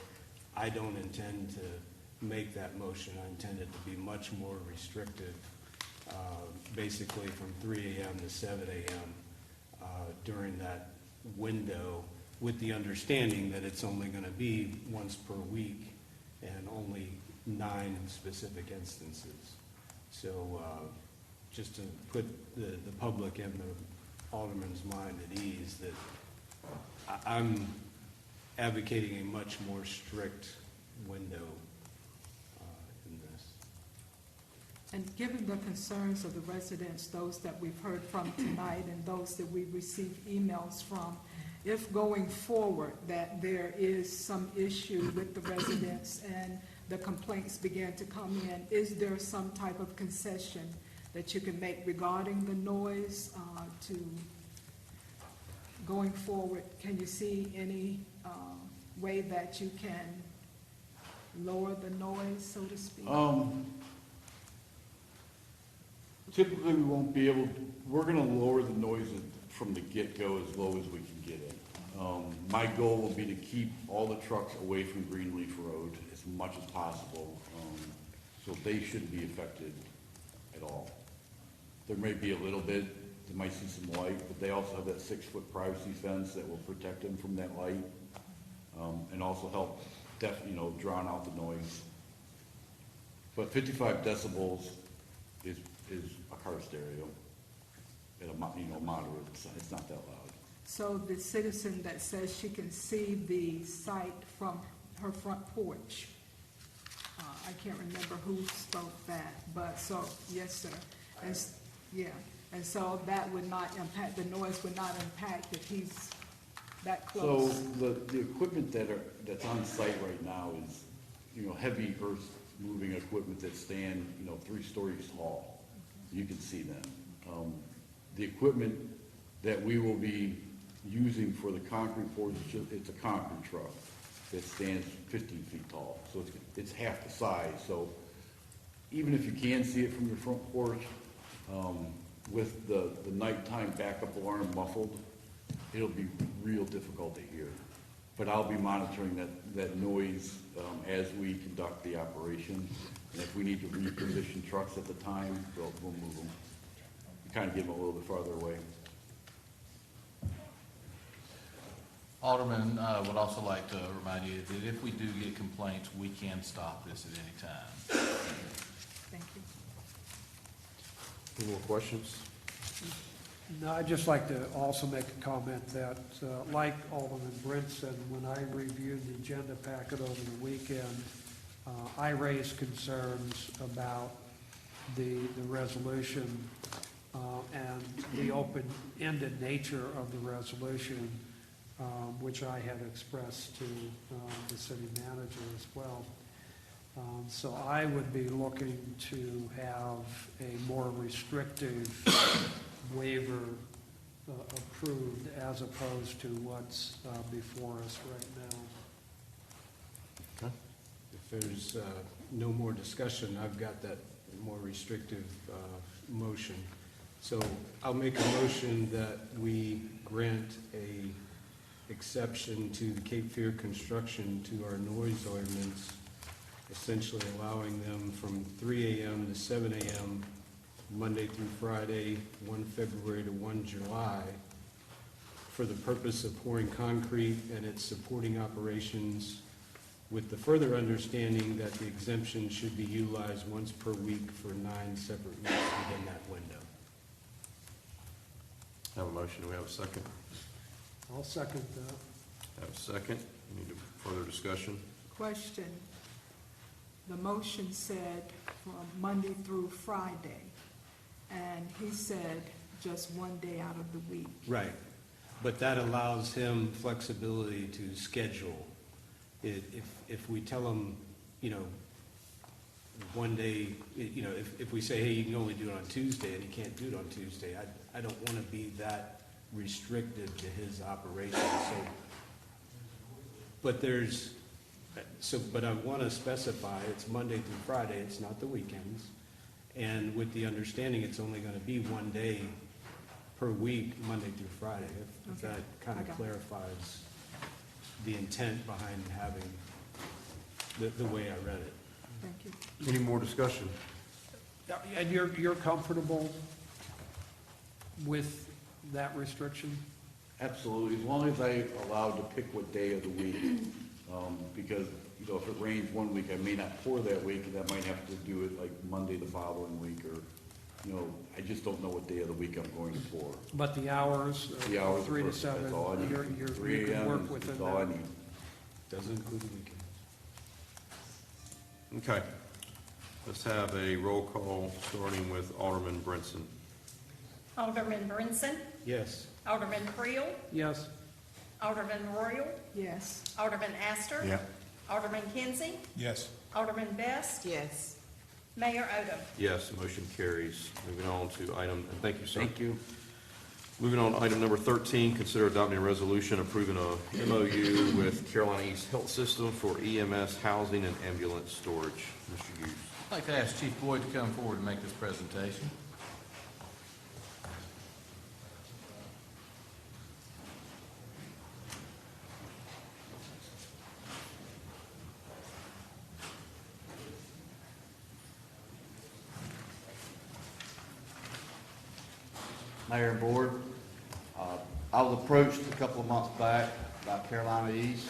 I don't intend to make that motion. I intend it to be much more restrictive, basically from 3 a.m. to 7 a.m. during that window, with the understanding that it's only going to be once per week and only 9 specific instances. So just to put the public and the alderman's mind at ease, that I'm advocating a much more strict window in this. And given the concerns of the residents, those that we've heard from tonight and those that we've received emails from, if going forward that there is some issue with the residents and the complaints begin to come in, is there some type of concession that you can make regarding the noise to going forward? Can you see any way that you can lower the noise, so to speak? Typically, we won't be able, we're gonna lower the noise from the get-go as low as we can get it. My goal will be to keep all the trucks away from Greenleaf Road as much as possible, so they shouldn't be affected at all. There may be a little bit, they might see some light, but they also have that 6-foot privacy fence that will protect them from that light, and also help drown out the noise. But 55 decibels is a car stereo at a moderate, it's not that loud. So the citizen that says she can see the site from her front porch, I can't remember who spoke that, but so, yes, sir. And, yeah, and so that would not impact, the noise would not impact if he's that close. So the equipment that's on site right now is, heavy earth moving equipment that stand, 3 stories tall. You can see them. The equipment that we will be using for the concrete pours, it's a concrete truck that stands 15 feet tall. So it's half the size. So even if you can see it from your front porch, with the nighttime backup alarm muffled, it'll be real difficult to hear. But I'll be monitoring that noise as we conduct the operation. And if we need to reposition trucks at the time, we'll move them. Kind of get them a little bit farther away. Alderman would also like to remind you that if we do get complaints, we can stop this at any time. Thank you. Any more questions? No, I'd just like to also make a comment that, like Alderman Brinson, when I reviewed the agenda packet over the weekend, I raised concerns about the resolution and the open-ended nature of the resolution, which I had expressed to the city manager as well. So I would be looking to have a more restrictive waiver approved as opposed to what's before us right now. Okay. If there's no more discussion, I've got that more restrictive motion. So I'll make a motion that we grant a exception to the Cape Fear construction to our noise ordinance, essentially allowing them from 3 a.m. to 7 a.m. Monday through Friday, 1 February to 1 July, for the purpose of pouring concrete and its supporting operations, with the further understanding that the exemption should be utilized once per week for 9 separate weeks within that window. Have a motion, do we have a second? I'll second that. Have a second, we need further discussion? Question. The motion said from Monday through Friday, and he said just one day out of the week. Right, but that allows him flexibility to schedule. If we tell him, one day, if we say, hey, you can only do it on Tuesday, and he can't do it on Tuesday, I don't want to be that restricted to his operation. But I want to specify it's Monday through Friday, it's not the weekends, and with the understanding it's only going to be one day per week, Monday through Friday, if that kind of clarifies the intent behind having the way I read it. Thank you. Any more discussion? And you're comfortable with that restriction? Absolutely, as long as I'm allowed to pick what day of the week, because, you know, if it rains one week, I may not pour that week, and I might have to do it like Monday the following week, or, you know, I just don't know what day of the week I'm going to pour. But the hours, The hours are 3 to perfect. 7, That's all I need. you 3 can a.m. work is within all I that. need. Doesn't include the weekend. Okay. Let's have a roll call, starting with Alderman Brinson. Alderman Brinson, Yes. Alderman Creel, Yes. Alderman Royal, Yes. Alderman Astor. Yeah. Alderman Kinsey, Yes. Alderman Best, Yes. Mayor Odom. Yes, motion carries. Moving on to item, and thank you, sir. Thank you. Moving on to item number 13, consider adopting a resolution approving a MOU with Carolina East Health System for EMS housing and ambulance storage. Mr. Hughes. I'd like to ask Chief Boyd to come forward and make this presentation. Mayor and Board, I was approached a couple of months back by Carolina East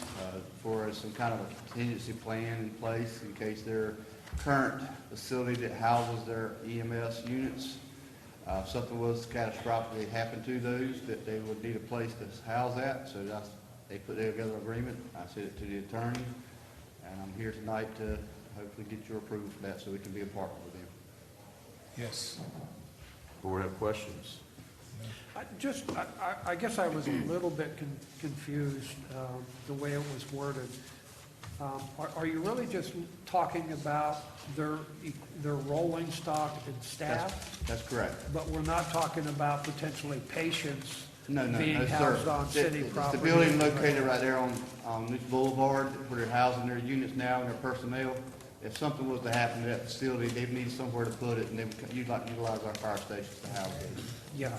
for some kind of a contingency plan in place in case their current facility that houses their EMS units, if something was catastrophically happen to those, that they would need a place to house at. So they put together an agreement. I sent it to the attorney, and I'm here tonight to hopefully get your approval for that so we can be a partner with them. Yes. Board have questions? I guess I was a little bit confused, the way it was worded. Are you really just talking about their rolling stock and staff? That's correct. But we're not talking about potentially patients No, being sir. housed on city It's property? the building located right there on New Boulevard, where they're housing their units now and their personnel. If something was to happen to that facility, they'd need somewhere to put it, and they would utilize our fire stations to house it. Yeah,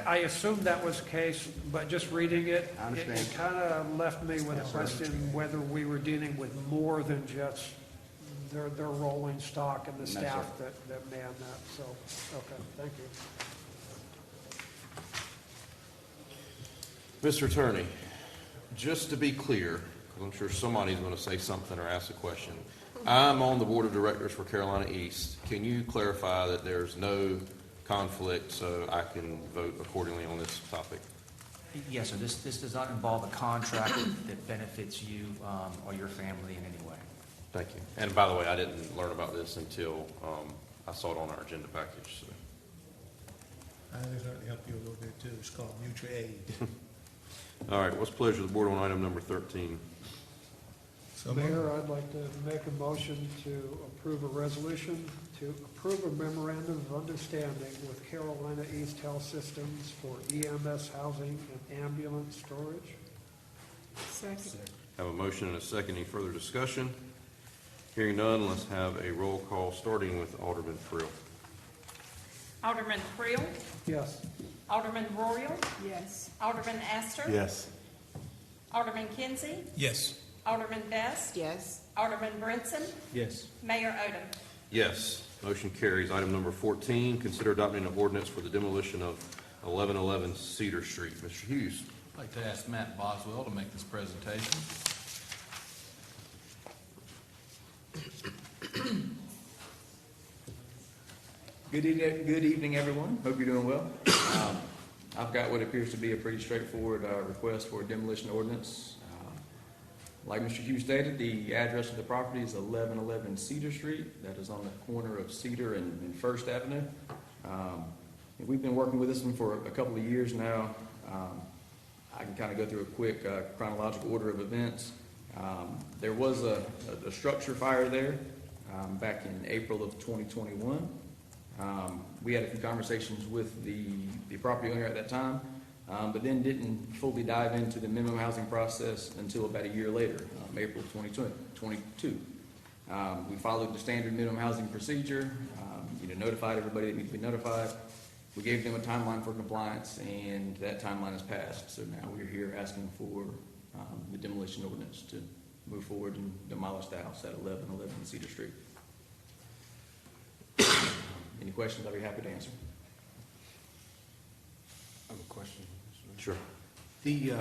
I assumed that was the case, but just reading it, I understand. it kind of left me with a question whether we were dealing with more than just their rolling stock and the No, staff sir. that man that. So, okay, thank you. Mr. Attorney, just to be clear, because I'm sure somebody's going to say something or ask a question. I'm on the Board of Directors for Carolina East. Can you clarify that there's no conflict so I can vote accordingly on this topic? Yes, sir, this does not involve a contract that benefits you or your family in any way. Thank you. And by the way, I didn't learn about this until I saw it on our agenda package. So. I can certainly help you a little bit too. It's called mutual aid. All right, what's the pleasure of the board on item number 13? So Mayor, I'd like to make a motion to approve a resolution to approve a memorandum of understanding with Carolina East Health Systems for EMS housing and ambulance storage. Second. Have a motion and a second. Any further discussion? Hearing none, let's have a roll call, starting with Alderman Creel. Alderman Creel, Yes. Alderman Royal, Yes. Alderman Astor. Yes. Alderman Kinsey, Yes. Alderman Best, Yes. Alderman Brinson, Yes. Mayor Odom. Yes, motion carries. Item number 14, consider adopting an ordinance for the demolition of 1111 Cedar Street. Mr. Hughes. I'd like to ask Matt Boswell to make this presentation. Good evening, everyone. Hope you're doing well. I've got what appears to be a pretty straightforward request for a demolition ordinance. Like Mr. Hughes stated, the address of the property is 1111 Cedar Street. That is on the corner of Cedar and First Avenue. We've been working with this one for a couple of years now. I can kind of go through a quick chronological order of events. There was a structure fire there back in April of 2021. We had a few conversations with the property owner at that time, but then didn't fully dive into the minimum housing process until about a year later, April 2022. We followed the standard minimum housing procedure, notified everybody that needed to be notified. We gave them a timeline for compliance, and that timeline has passed. So now we're here asking for the demolition ordinance to move forward and demolish the house at 1111 Cedar Street. Any questions, I'll be happy to answer. I have a question. Sure. The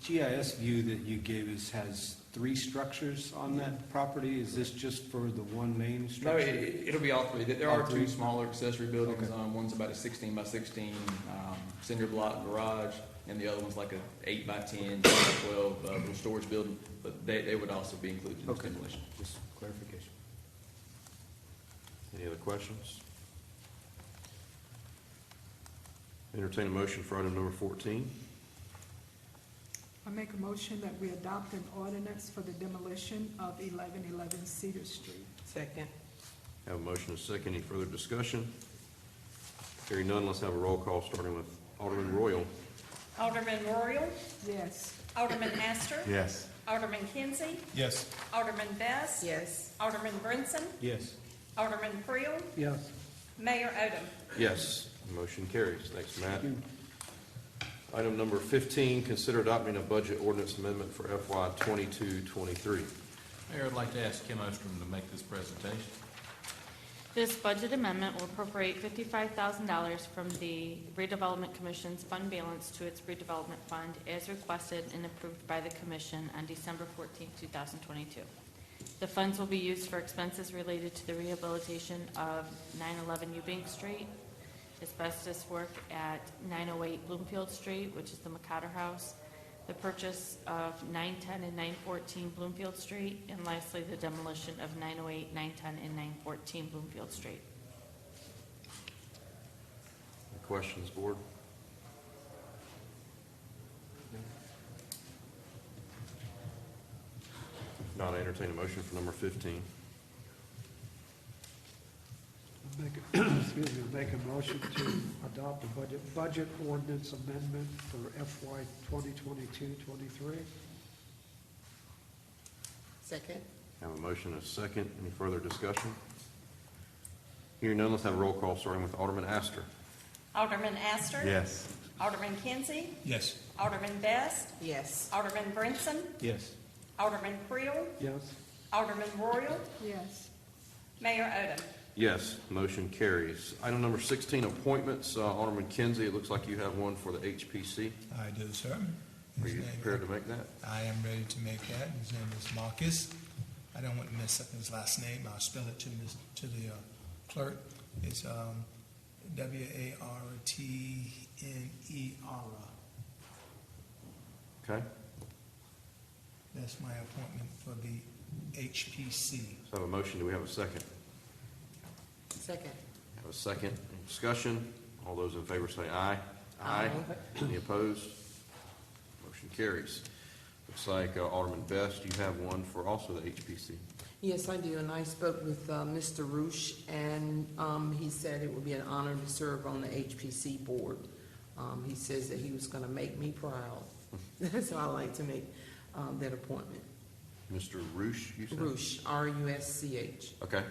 GIS view that you gave us has 3 structures on that property. Is this just for the one main No, structure? it'll be all 3. There All are 2 three? smaller accessory buildings. Okay. One's about a 16 by 16 cinder block garage, and the other one's like a 8 by 10, 10 by 12 little storage building, but they would also be included in this Okay. demolition. Just clarification. Any other questions? Entertain a motion for item number 14. I make a motion that we adopt an ordinance for the demolition of 1111 Cedar Street. Second. Have a motion and a second. Any further discussion? Hearing none, let's have a roll call, starting with Alderman Royal. Alderman Royal, Yes. Alderman Astor, Yes. Alderman Kinsey, Yes. Alderman Best, Yes. Alderman Brinson, Yes. Alderman Creel, Yes. Mayor Odom. Yes, motion carries. Thanks, Matt. Item number 15, consider adopting a budget ordinance amendment for FY 22-23. Mayor, I'd like to ask Kim Ostrom to make this presentation. This budget amendment will appropriate $55,000 from the Redevelopment Commission's fund balance to its redevelopment fund as requested and approved by the Commission on December 14, 2022. The funds will be used for expenses related to the rehabilitation of 911 Eubank Street, asbestos work at 908 Bloomfield Street, which is the McCotter House, the purchase of 910 and 914 Bloomfield Street, and lastly, the demolition of 908, 910, and 914 Bloomfield Street. Any questions, board? If not, I entertain a motion for number 15. Excuse me, make a motion to adopt a budget ordinance amendment for FY 2022-23. Second. Have a motion and a second. Any further discussion? Hearing none, let's have a roll call, starting with Alderman Astor. Alderman Astor. Yes. Alderman Kinsey, Yes. Alderman Best, Yes. Alderman Brinson, Yes. Alderman Creel, Yes. Alderman Royal, Yes. Mayor Odom. Yes, motion carries. Item number 16, appointments. Alderman Kinsey, it looks like you have one for the HPC. I do, sir. Are His you name- prepared to make that? I am ready to make that. His name is Marcus. I don't want to mess up his last name. I'll spell it to the clerk. It's Wartner. Okay. That's my appointment for the HPC. So I have a motion. Do we have a second? Second. Have a second. Any discussion? All those in favor say aye. Aye. Any opposed? Motion carries. Looks like Alderman Best, you have one for also the HPC. Yes, I do, and I spoke with Mr. Roosh, and he said it would be an honor to serve on the HPC board. He says that he was going to make me proud. So I like to make that appointment. Mr. Roosh, you said? Roosh, R-U-S-C-H. Okay.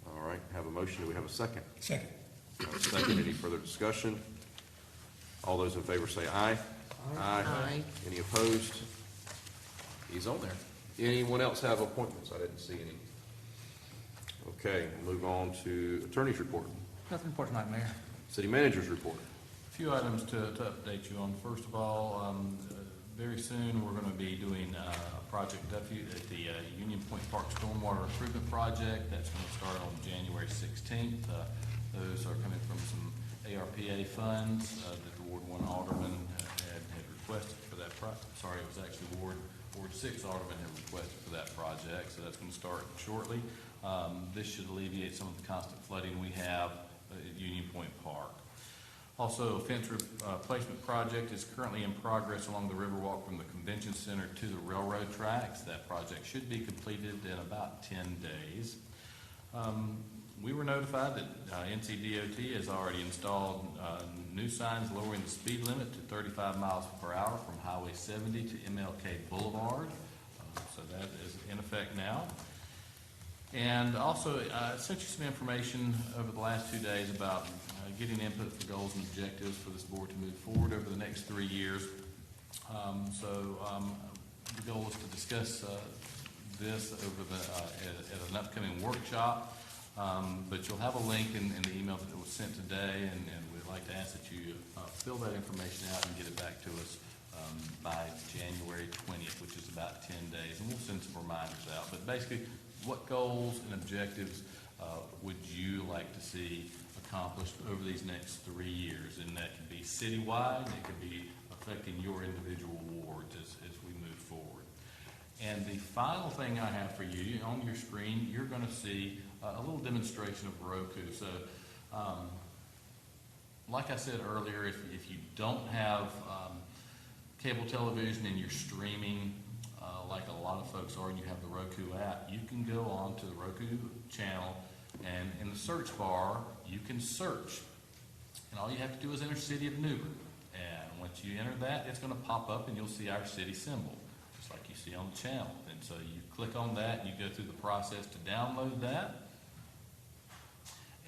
All right. Have a motion. Do we have a second? Second. Have a second. Any further discussion? All those in favor say aye. Aye. Any opposed? He's on there. Anyone else have appointments? I didn't see any. Okay, we'll move on to attorney's report. Nothing for tonight, Mayor. City manager's report. A few items to update you on. First of all, very soon, we're going to be doing a project at the Union Point Park Stormwater Improvement Project. That's going to start on January 16th. Those are coming from some ARPA funds that the Ward 1 Alderman had requested for that sorry, it was actually Ward 6 Alderman had requested for that project, so that's going to start shortly. This should alleviate some of the constant flooding we have at Union Point Park. Also, a fence replacement project is currently in progress along the Riverwalk from the Convention Center to the railroad tracks. That project should be completed in about 10 days. We were notified that NCDOT has already installed new signs lowering the speed limit to 35 miles per hour from Highway 70 to MLK Boulevard. So that is in effect now. And also, I sent you some information over the last 2 days about getting input for goals and objectives for this board to move forward over the next 3 years. The goal is to discuss this over at an upcoming workshop. But you'll have a link in the email that was sent today, and we'd like to ask that you fill that information out and get it back to us by January 20th, which is about 10 days, and we'll send some reminders out. But basically, what goals and objectives would you like to see accomplished over these next 3 years? And that could be citywide, it could be affecting your individual wards as we move forward. And the final thing I have for you, on your screen, you're going to see a little demonstration of Roku. So, like I said earlier, if you don't have cable television and you're streaming like a lot of folks are, and you have the Roku app, you can go on to the Roku channel, and in the search bar, you can search. And all you have to do is enter City of New Bern. And once you enter that, it's going to pop up, and you'll see our city symbol, just like you see on the channel. And so you click on that, and you go through the process to download that.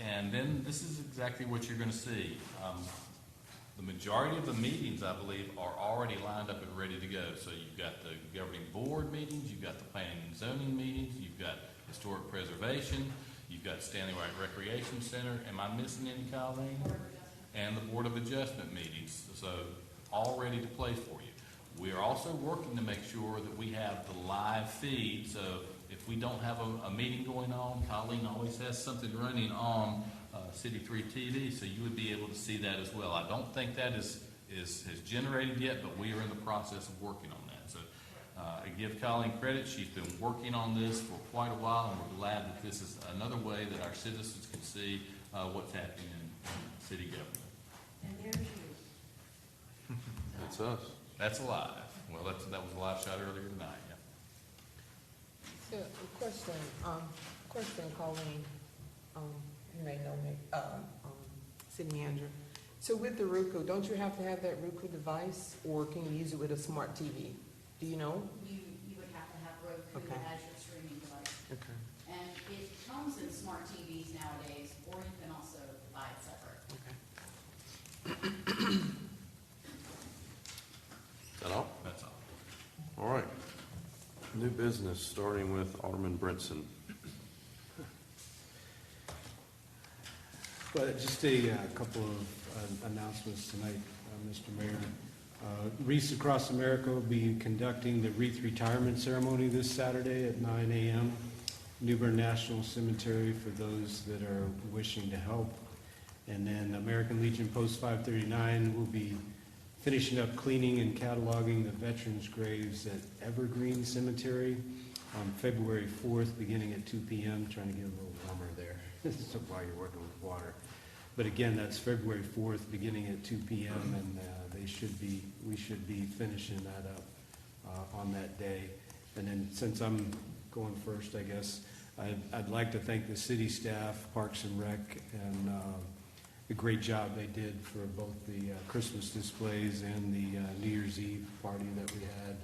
And then this is exactly what you're going to see. The majority of the meetings, I believe, are already lined up and ready to go. So you've got the governing board meetings, you've got the planning and zoning meetings, you've got historic preservation, you've got Stanley Wright Recreation Center. Am I missing any, Colleen? And the Board of Adjustment meetings. So all ready to play for you. We are also working to make sure that we have the live feed. So if we don't have a meeting going on, Colleen always has something running on City 3 TV, so you would be able to see that as well. I don't think that has generated yet, but we are in the process of working on that. So I give Colleen credit. She's been working on this for quite a while, and we're glad that this is another way that our citizens can see what's happening in city government. And there's you. That's us. That's live. Well, that was a live shot earlier tonight, yeah. So, question, Colleen, you may know me, city manager. So with the Roku, don't you have to have that Roku device, or can you use it with a smart TV? Do you know? You would have to have Roku as your streaming device. Okay. And it comes in smart TVs nowadays, or you can also buy it separate. Okay. That all? That's all. All right. New business, starting with Alderman Brinson. Well, just a couple of announcements tonight, Mr. Mayor. Wreaths Across America will be conducting the wreath retirement ceremony this Saturday at 9 a.m. New Bern National Cemetery for those that are wishing to help. And then American Legion Post 539 will be finishing up cleaning and cataloging the veterans' graves at Evergreen Cemetery on February 4th, beginning at 2 p.m., trying to get a little warmer there so while you're working with water. But again, that's February 4th, beginning at 2 p.m., and we should be finishing that up on that day. And then since I'm going first, I guess, I'd like to thank the city staff, Parks and Rec, and the great job they did for both the Christmas displays and the New Year's Eve party that we had.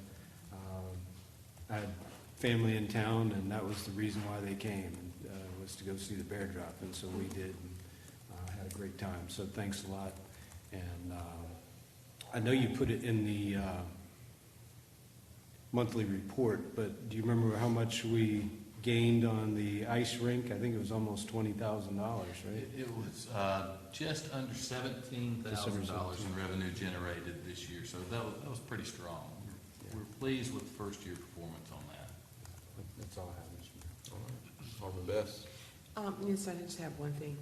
I had family in town, and that was the reason why they came, was to go see the bear drop, and so we did, and had a great time. So thanks a lot. And I know you put it in the monthly report, but do you remember how much we gained on the ice rink? I think it was almost $20,000, right? It was just under $17,000 in revenue generated this year, so that was pretty strong. We're pleased with first-year performance on that. That's all I have, Mr. Mayor. All right. Alderman Best. Yes, I just have one thing.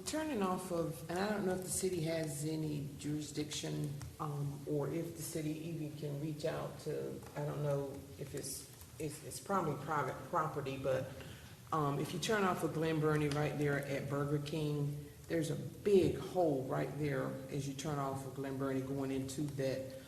Turning off of, and I don't know if the city has any jurisdiction, or if the city even can reach out to, I don't know if it's probably private property, but if you turn off of Glen Burnie right there at Burger King, there's a big hole right there as you turn off of Glen Burnie going into that,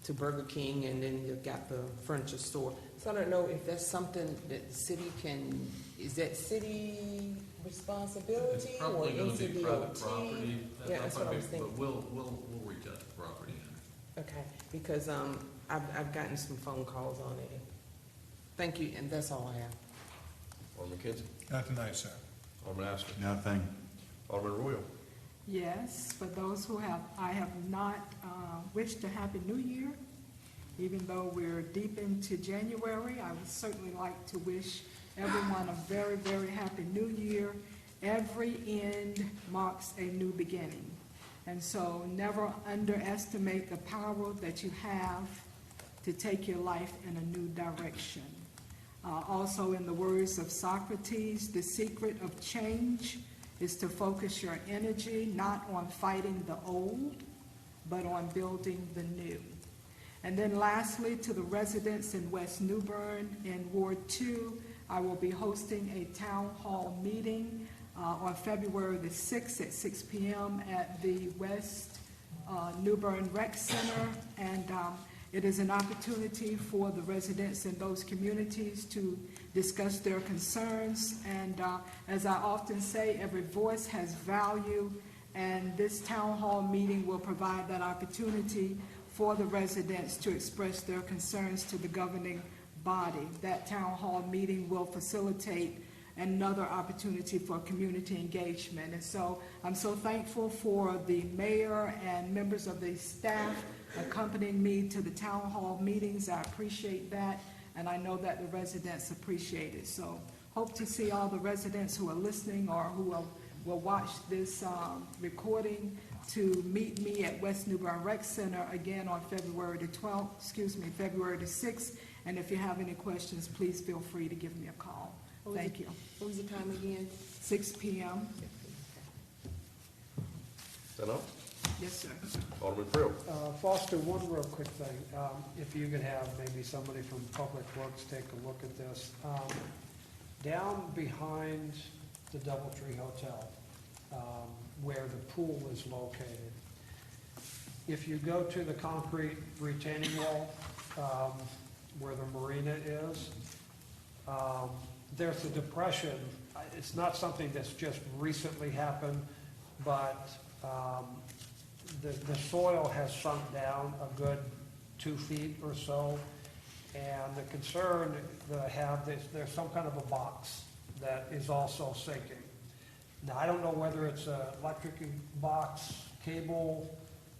to Burger King, and then you've got the furniture store. So I don't know if that's something that the city can, is that city responsibility It's or probably going to be private NCDOT? property. Yeah, that's what I was thinking. But we'll reach out to the property owners. Okay, because I've gotten some phone calls on it. Thank you, and that's all I have. Alderman Kinsey. Not tonight, sir. Alderman Astor. Nothing. Alderman Royal. Yes, for those who I have not wished a Happy New Year. Even though we're deep into January, I would certainly like to wish everyone a very, very happy new year. Every end marks a new beginning. And so never underestimate the power that you have to take your life in a new direction. Also, in the words of Socrates, the secret of change is to focus your energy not on fighting the old, but on building the new. And then lastly, to the residents in West New Bern in Ward 2, I will be hosting a town hall meeting on February the 6th at 6 p.m. at the West New Bern Rec Center. And it is an opportunity for the residents in those communities to discuss their concerns. And as I often say, every voice has value, and this town hall meeting will provide that opportunity for the residents to express their concerns to the governing body. That town hall meeting will facilitate another opportunity for community engagement. And so I'm so thankful for the mayor and members of the staff accompanying me to the town hall meetings. I appreciate that, and I know that the residents appreciate it. So hope to see all the residents who are listening or who will watch this recording to meet me at West New Bern Rec Center again on February the 6th. And if you have any questions, please feel free to give me a call. Thank you. What was the time again? 6 p.m. Is that all? Yes, sir. Alderman Frill. Foster, one real quick thing. If you could have maybe somebody from Public Works take a look at this. Down behind the Doubletree Hotel, where the pool is located, if you go to the concrete retaining wall, where the marina is, there's a depression. It's not something that's just recently happened, but the soil has sunk down a good 2 feet or so. And the concern that I have is there's some kind of a box that is also sinking. Now, I don't know whether it's an electric box, cable,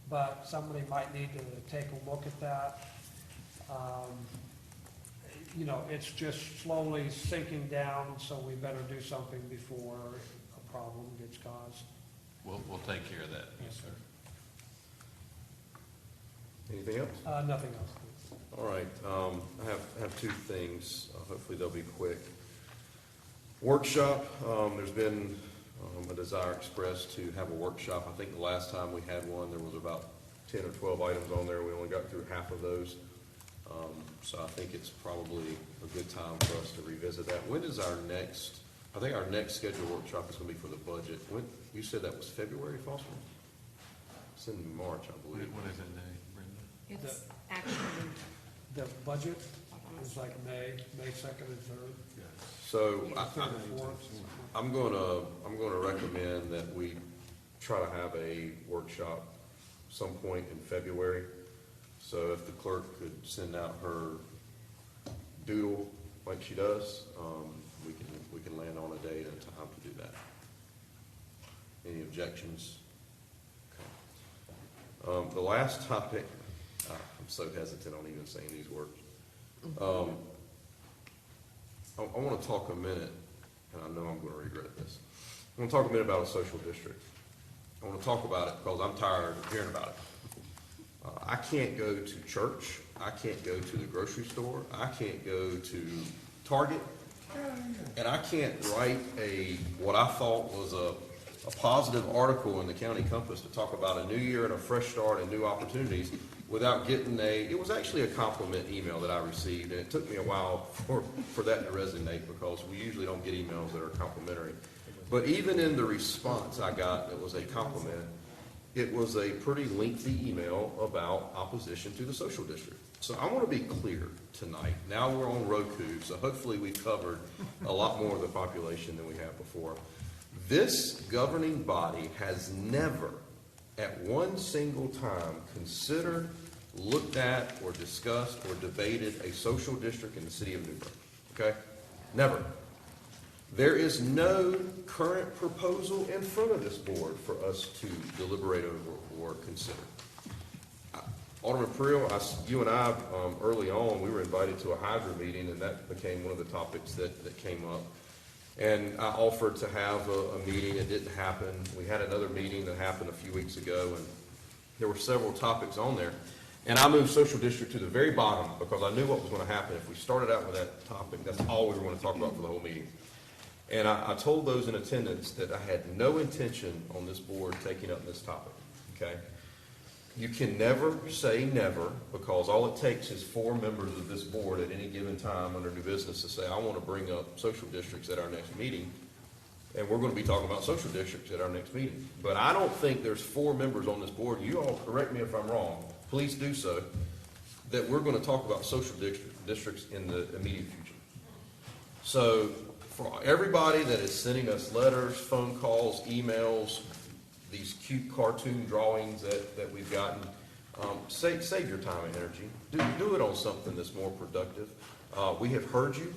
but somebody might need to take a look at that. It's just slowly sinking down, so we better do something before a problem gets caused. We'll take care of that. Yes, sir. Anything else? Nothing else. All right, I have two things. Hopefully they'll be quick. Workshop, there's been a desire expressed to have a workshop. I think the last time we had one, there was about 10 or 12 items on there. We only got through half of those. So I think it's probably a good time for us to revisit that. When is our next, I think our next scheduled workshop is going to be for the budget. When, you said that was February, Foster? It's in March, I believe. What is that day, Brenda? It's actually, The budget is like May 2nd and 3rd. So Third and fourth. I'm gonna recommend that we try to have a workshop some point in February. So if the clerk could send out her doodle like she does, we can land on a date and a time to do that. Any objections? Okay. The last topic, I'm so hesitant on even saying these words. I want to talk a minute, and I know I'm going to regret this. I want to talk a minute about a social district. I want to talk about it because I'm tired of hearing about it. I can't go to church. I can't go to the grocery store. I can't go to Target. And I can't write what I thought was a positive article in the County Compass to talk about a new year and a fresh start and new opportunities without getting it was actually a compliment email that I received, and it took me a while for that to resonate because we usually don't get emails that are complimentary. But even in the response I got that was a compliment, it was a pretty lengthy email about opposition to the social district. So I want to be clear tonight. Now we're on Roku, so hopefully we've covered a lot more of the population than we have before. This governing body has never, at one single time, considered, looked at, or discussed, or debated a social district in the city of New Bern. Okay? Never. There is no current proposal in front of this board for us to deliberate over or consider. Alderman Prill, you and I, early on, we were invited to a Hydra meeting, and that became one of the topics that came up. And I offered to have a meeting. It didn't happen. We had another meeting that happened a few weeks ago, and there were several topics on there. And I moved social district to the very bottom because I knew what was going to happen. If we started out with that topic, that's all we were going to talk about for the whole meeting. And I told those in attendance that I had no intention on this board taking up this topic, okay? You can never say never, because all it takes is 4 members of this board at any given time under new business to say, I want to bring up social districts at our next meeting, and we're going to be talking about social districts at our next meeting. But I don't think there's 4 members on this board, you all correct me if I'm wrong, please do so, that we're going to talk about social districts in the immediate future. So for everybody that is sending us letters, phone calls, emails, these cute cartoon drawings that we've gotten, save your time and energy. Do it on something that's more productive. We have heard you.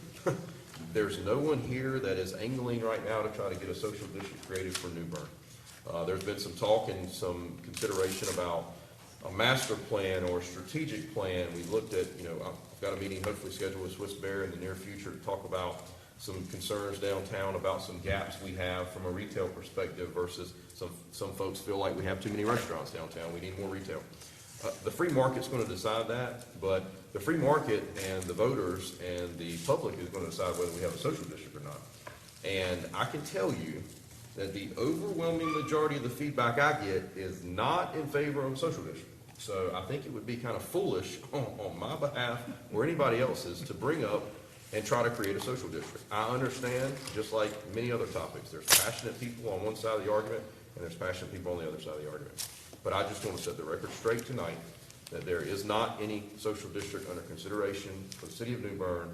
There's no one here that is angling right now to try to get a social district created for New Bern. There's been some talk and some consideration about a master plan or a strategic plan. We looked at, I've got a meeting hopefully scheduled with Swiss Bear in the near future to talk about some concerns downtown about some gaps we have from a retail perspective versus some folks feel like we have too many restaurants downtown. We need more retail. The free market's going to decide that, but the free market and the voters and the public is going to decide whether we have a social district or not. And I can tell you that the overwhelming majority of the feedback I get is not in favor of a social district. So I think it would be kind of foolish on my behalf or anybody else's to bring up and try to create a social district. I understand, just like many other topics, there's passionate people on one side of the argument and there's passionate people on the other side of the argument. But I just want to set the record straight tonight that there is not any social district under consideration for the city of New Bern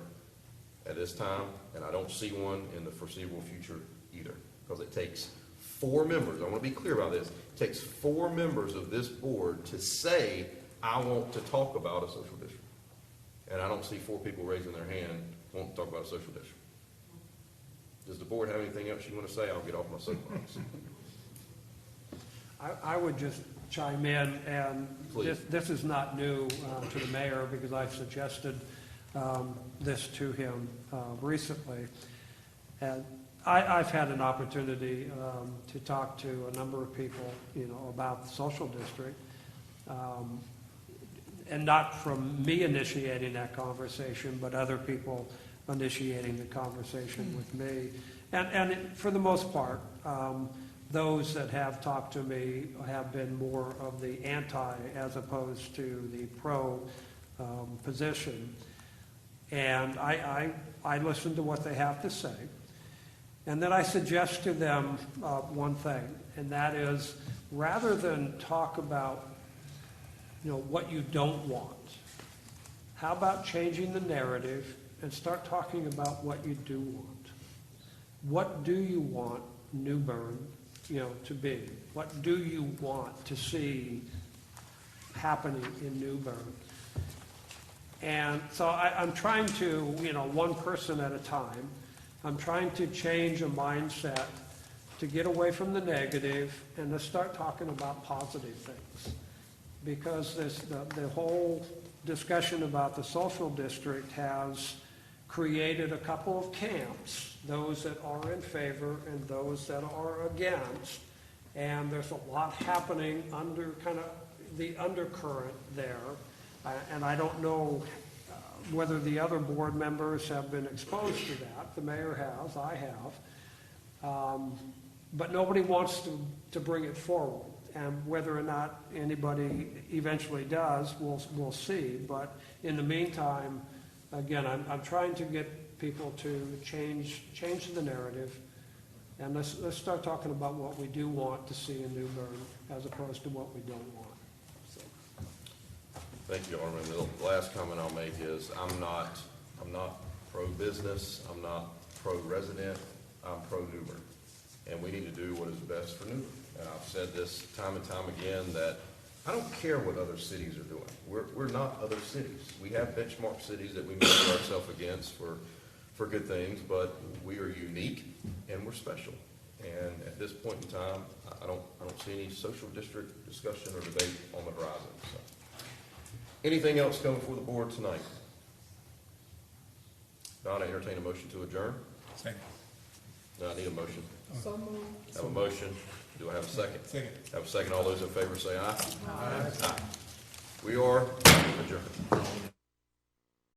at this time, and I don't see one in the foreseeable future either, because it takes 4 members. I want to be clear about this. It takes 4 members of this board to say, I want to talk about a social district. And I don't see 4 people raising their hand wanting to talk about a social district. Does the board have anything else you want to say? I'll get off my soapbox. I would just chime in, and this is not new to the mayor because I've suggested this to him recently. And I've had an opportunity to talk to a number of people, about the social district. And not from me initiating that conversation, but other people initiating the conversation with me. And for the most part, those that have talked to me have been more of the anti as opposed to the pro position. And I listen to what they have to say. And then I suggest to them one thing, and that is, rather than talk about what you don't want, how about changing the narrative and start talking about what you do want? What do you want New Bern, to be? What do you want to see happening in New Bern? And so I'm trying to, one person at a time, I'm trying to change a mindset to get away from the negative and to start talking about positive things. Because the whole discussion about the social district has created a couple of camps, those that are in favor and those that are against. And there's a lot happening under kind of the undercurrent there. And I don't know whether the other board members have been exposed to that. The mayor has, I have. But nobody wants to bring it forward. And whether or not anybody eventually does, we'll see. But in the meantime, again, I'm trying to get people to change the narrative, and let's start talking about what we do want to see in New Bern as opposed to what we don't want. So. Thank you, Alderman. The last comment I'll make is I'm not pro-business, I'm not pro-resident, I'm pro-New Bern. And we need to do what is best for New Bern. And I've said this time and time again that I don't care what other cities are doing. We're not other cities. We have benchmark cities that we measure ourselves against for good things, but we are unique and we're special. And at this point in time, I don't see any social district discussion or debate on the horizon. So Anything else coming before the board tonight? Not, I entertain a motion to adjourn. Second. No, I need a motion. So moved. Have a motion. Do I have a second? Second. Have a second. All those in favor say aye. Aye. We are adjourned.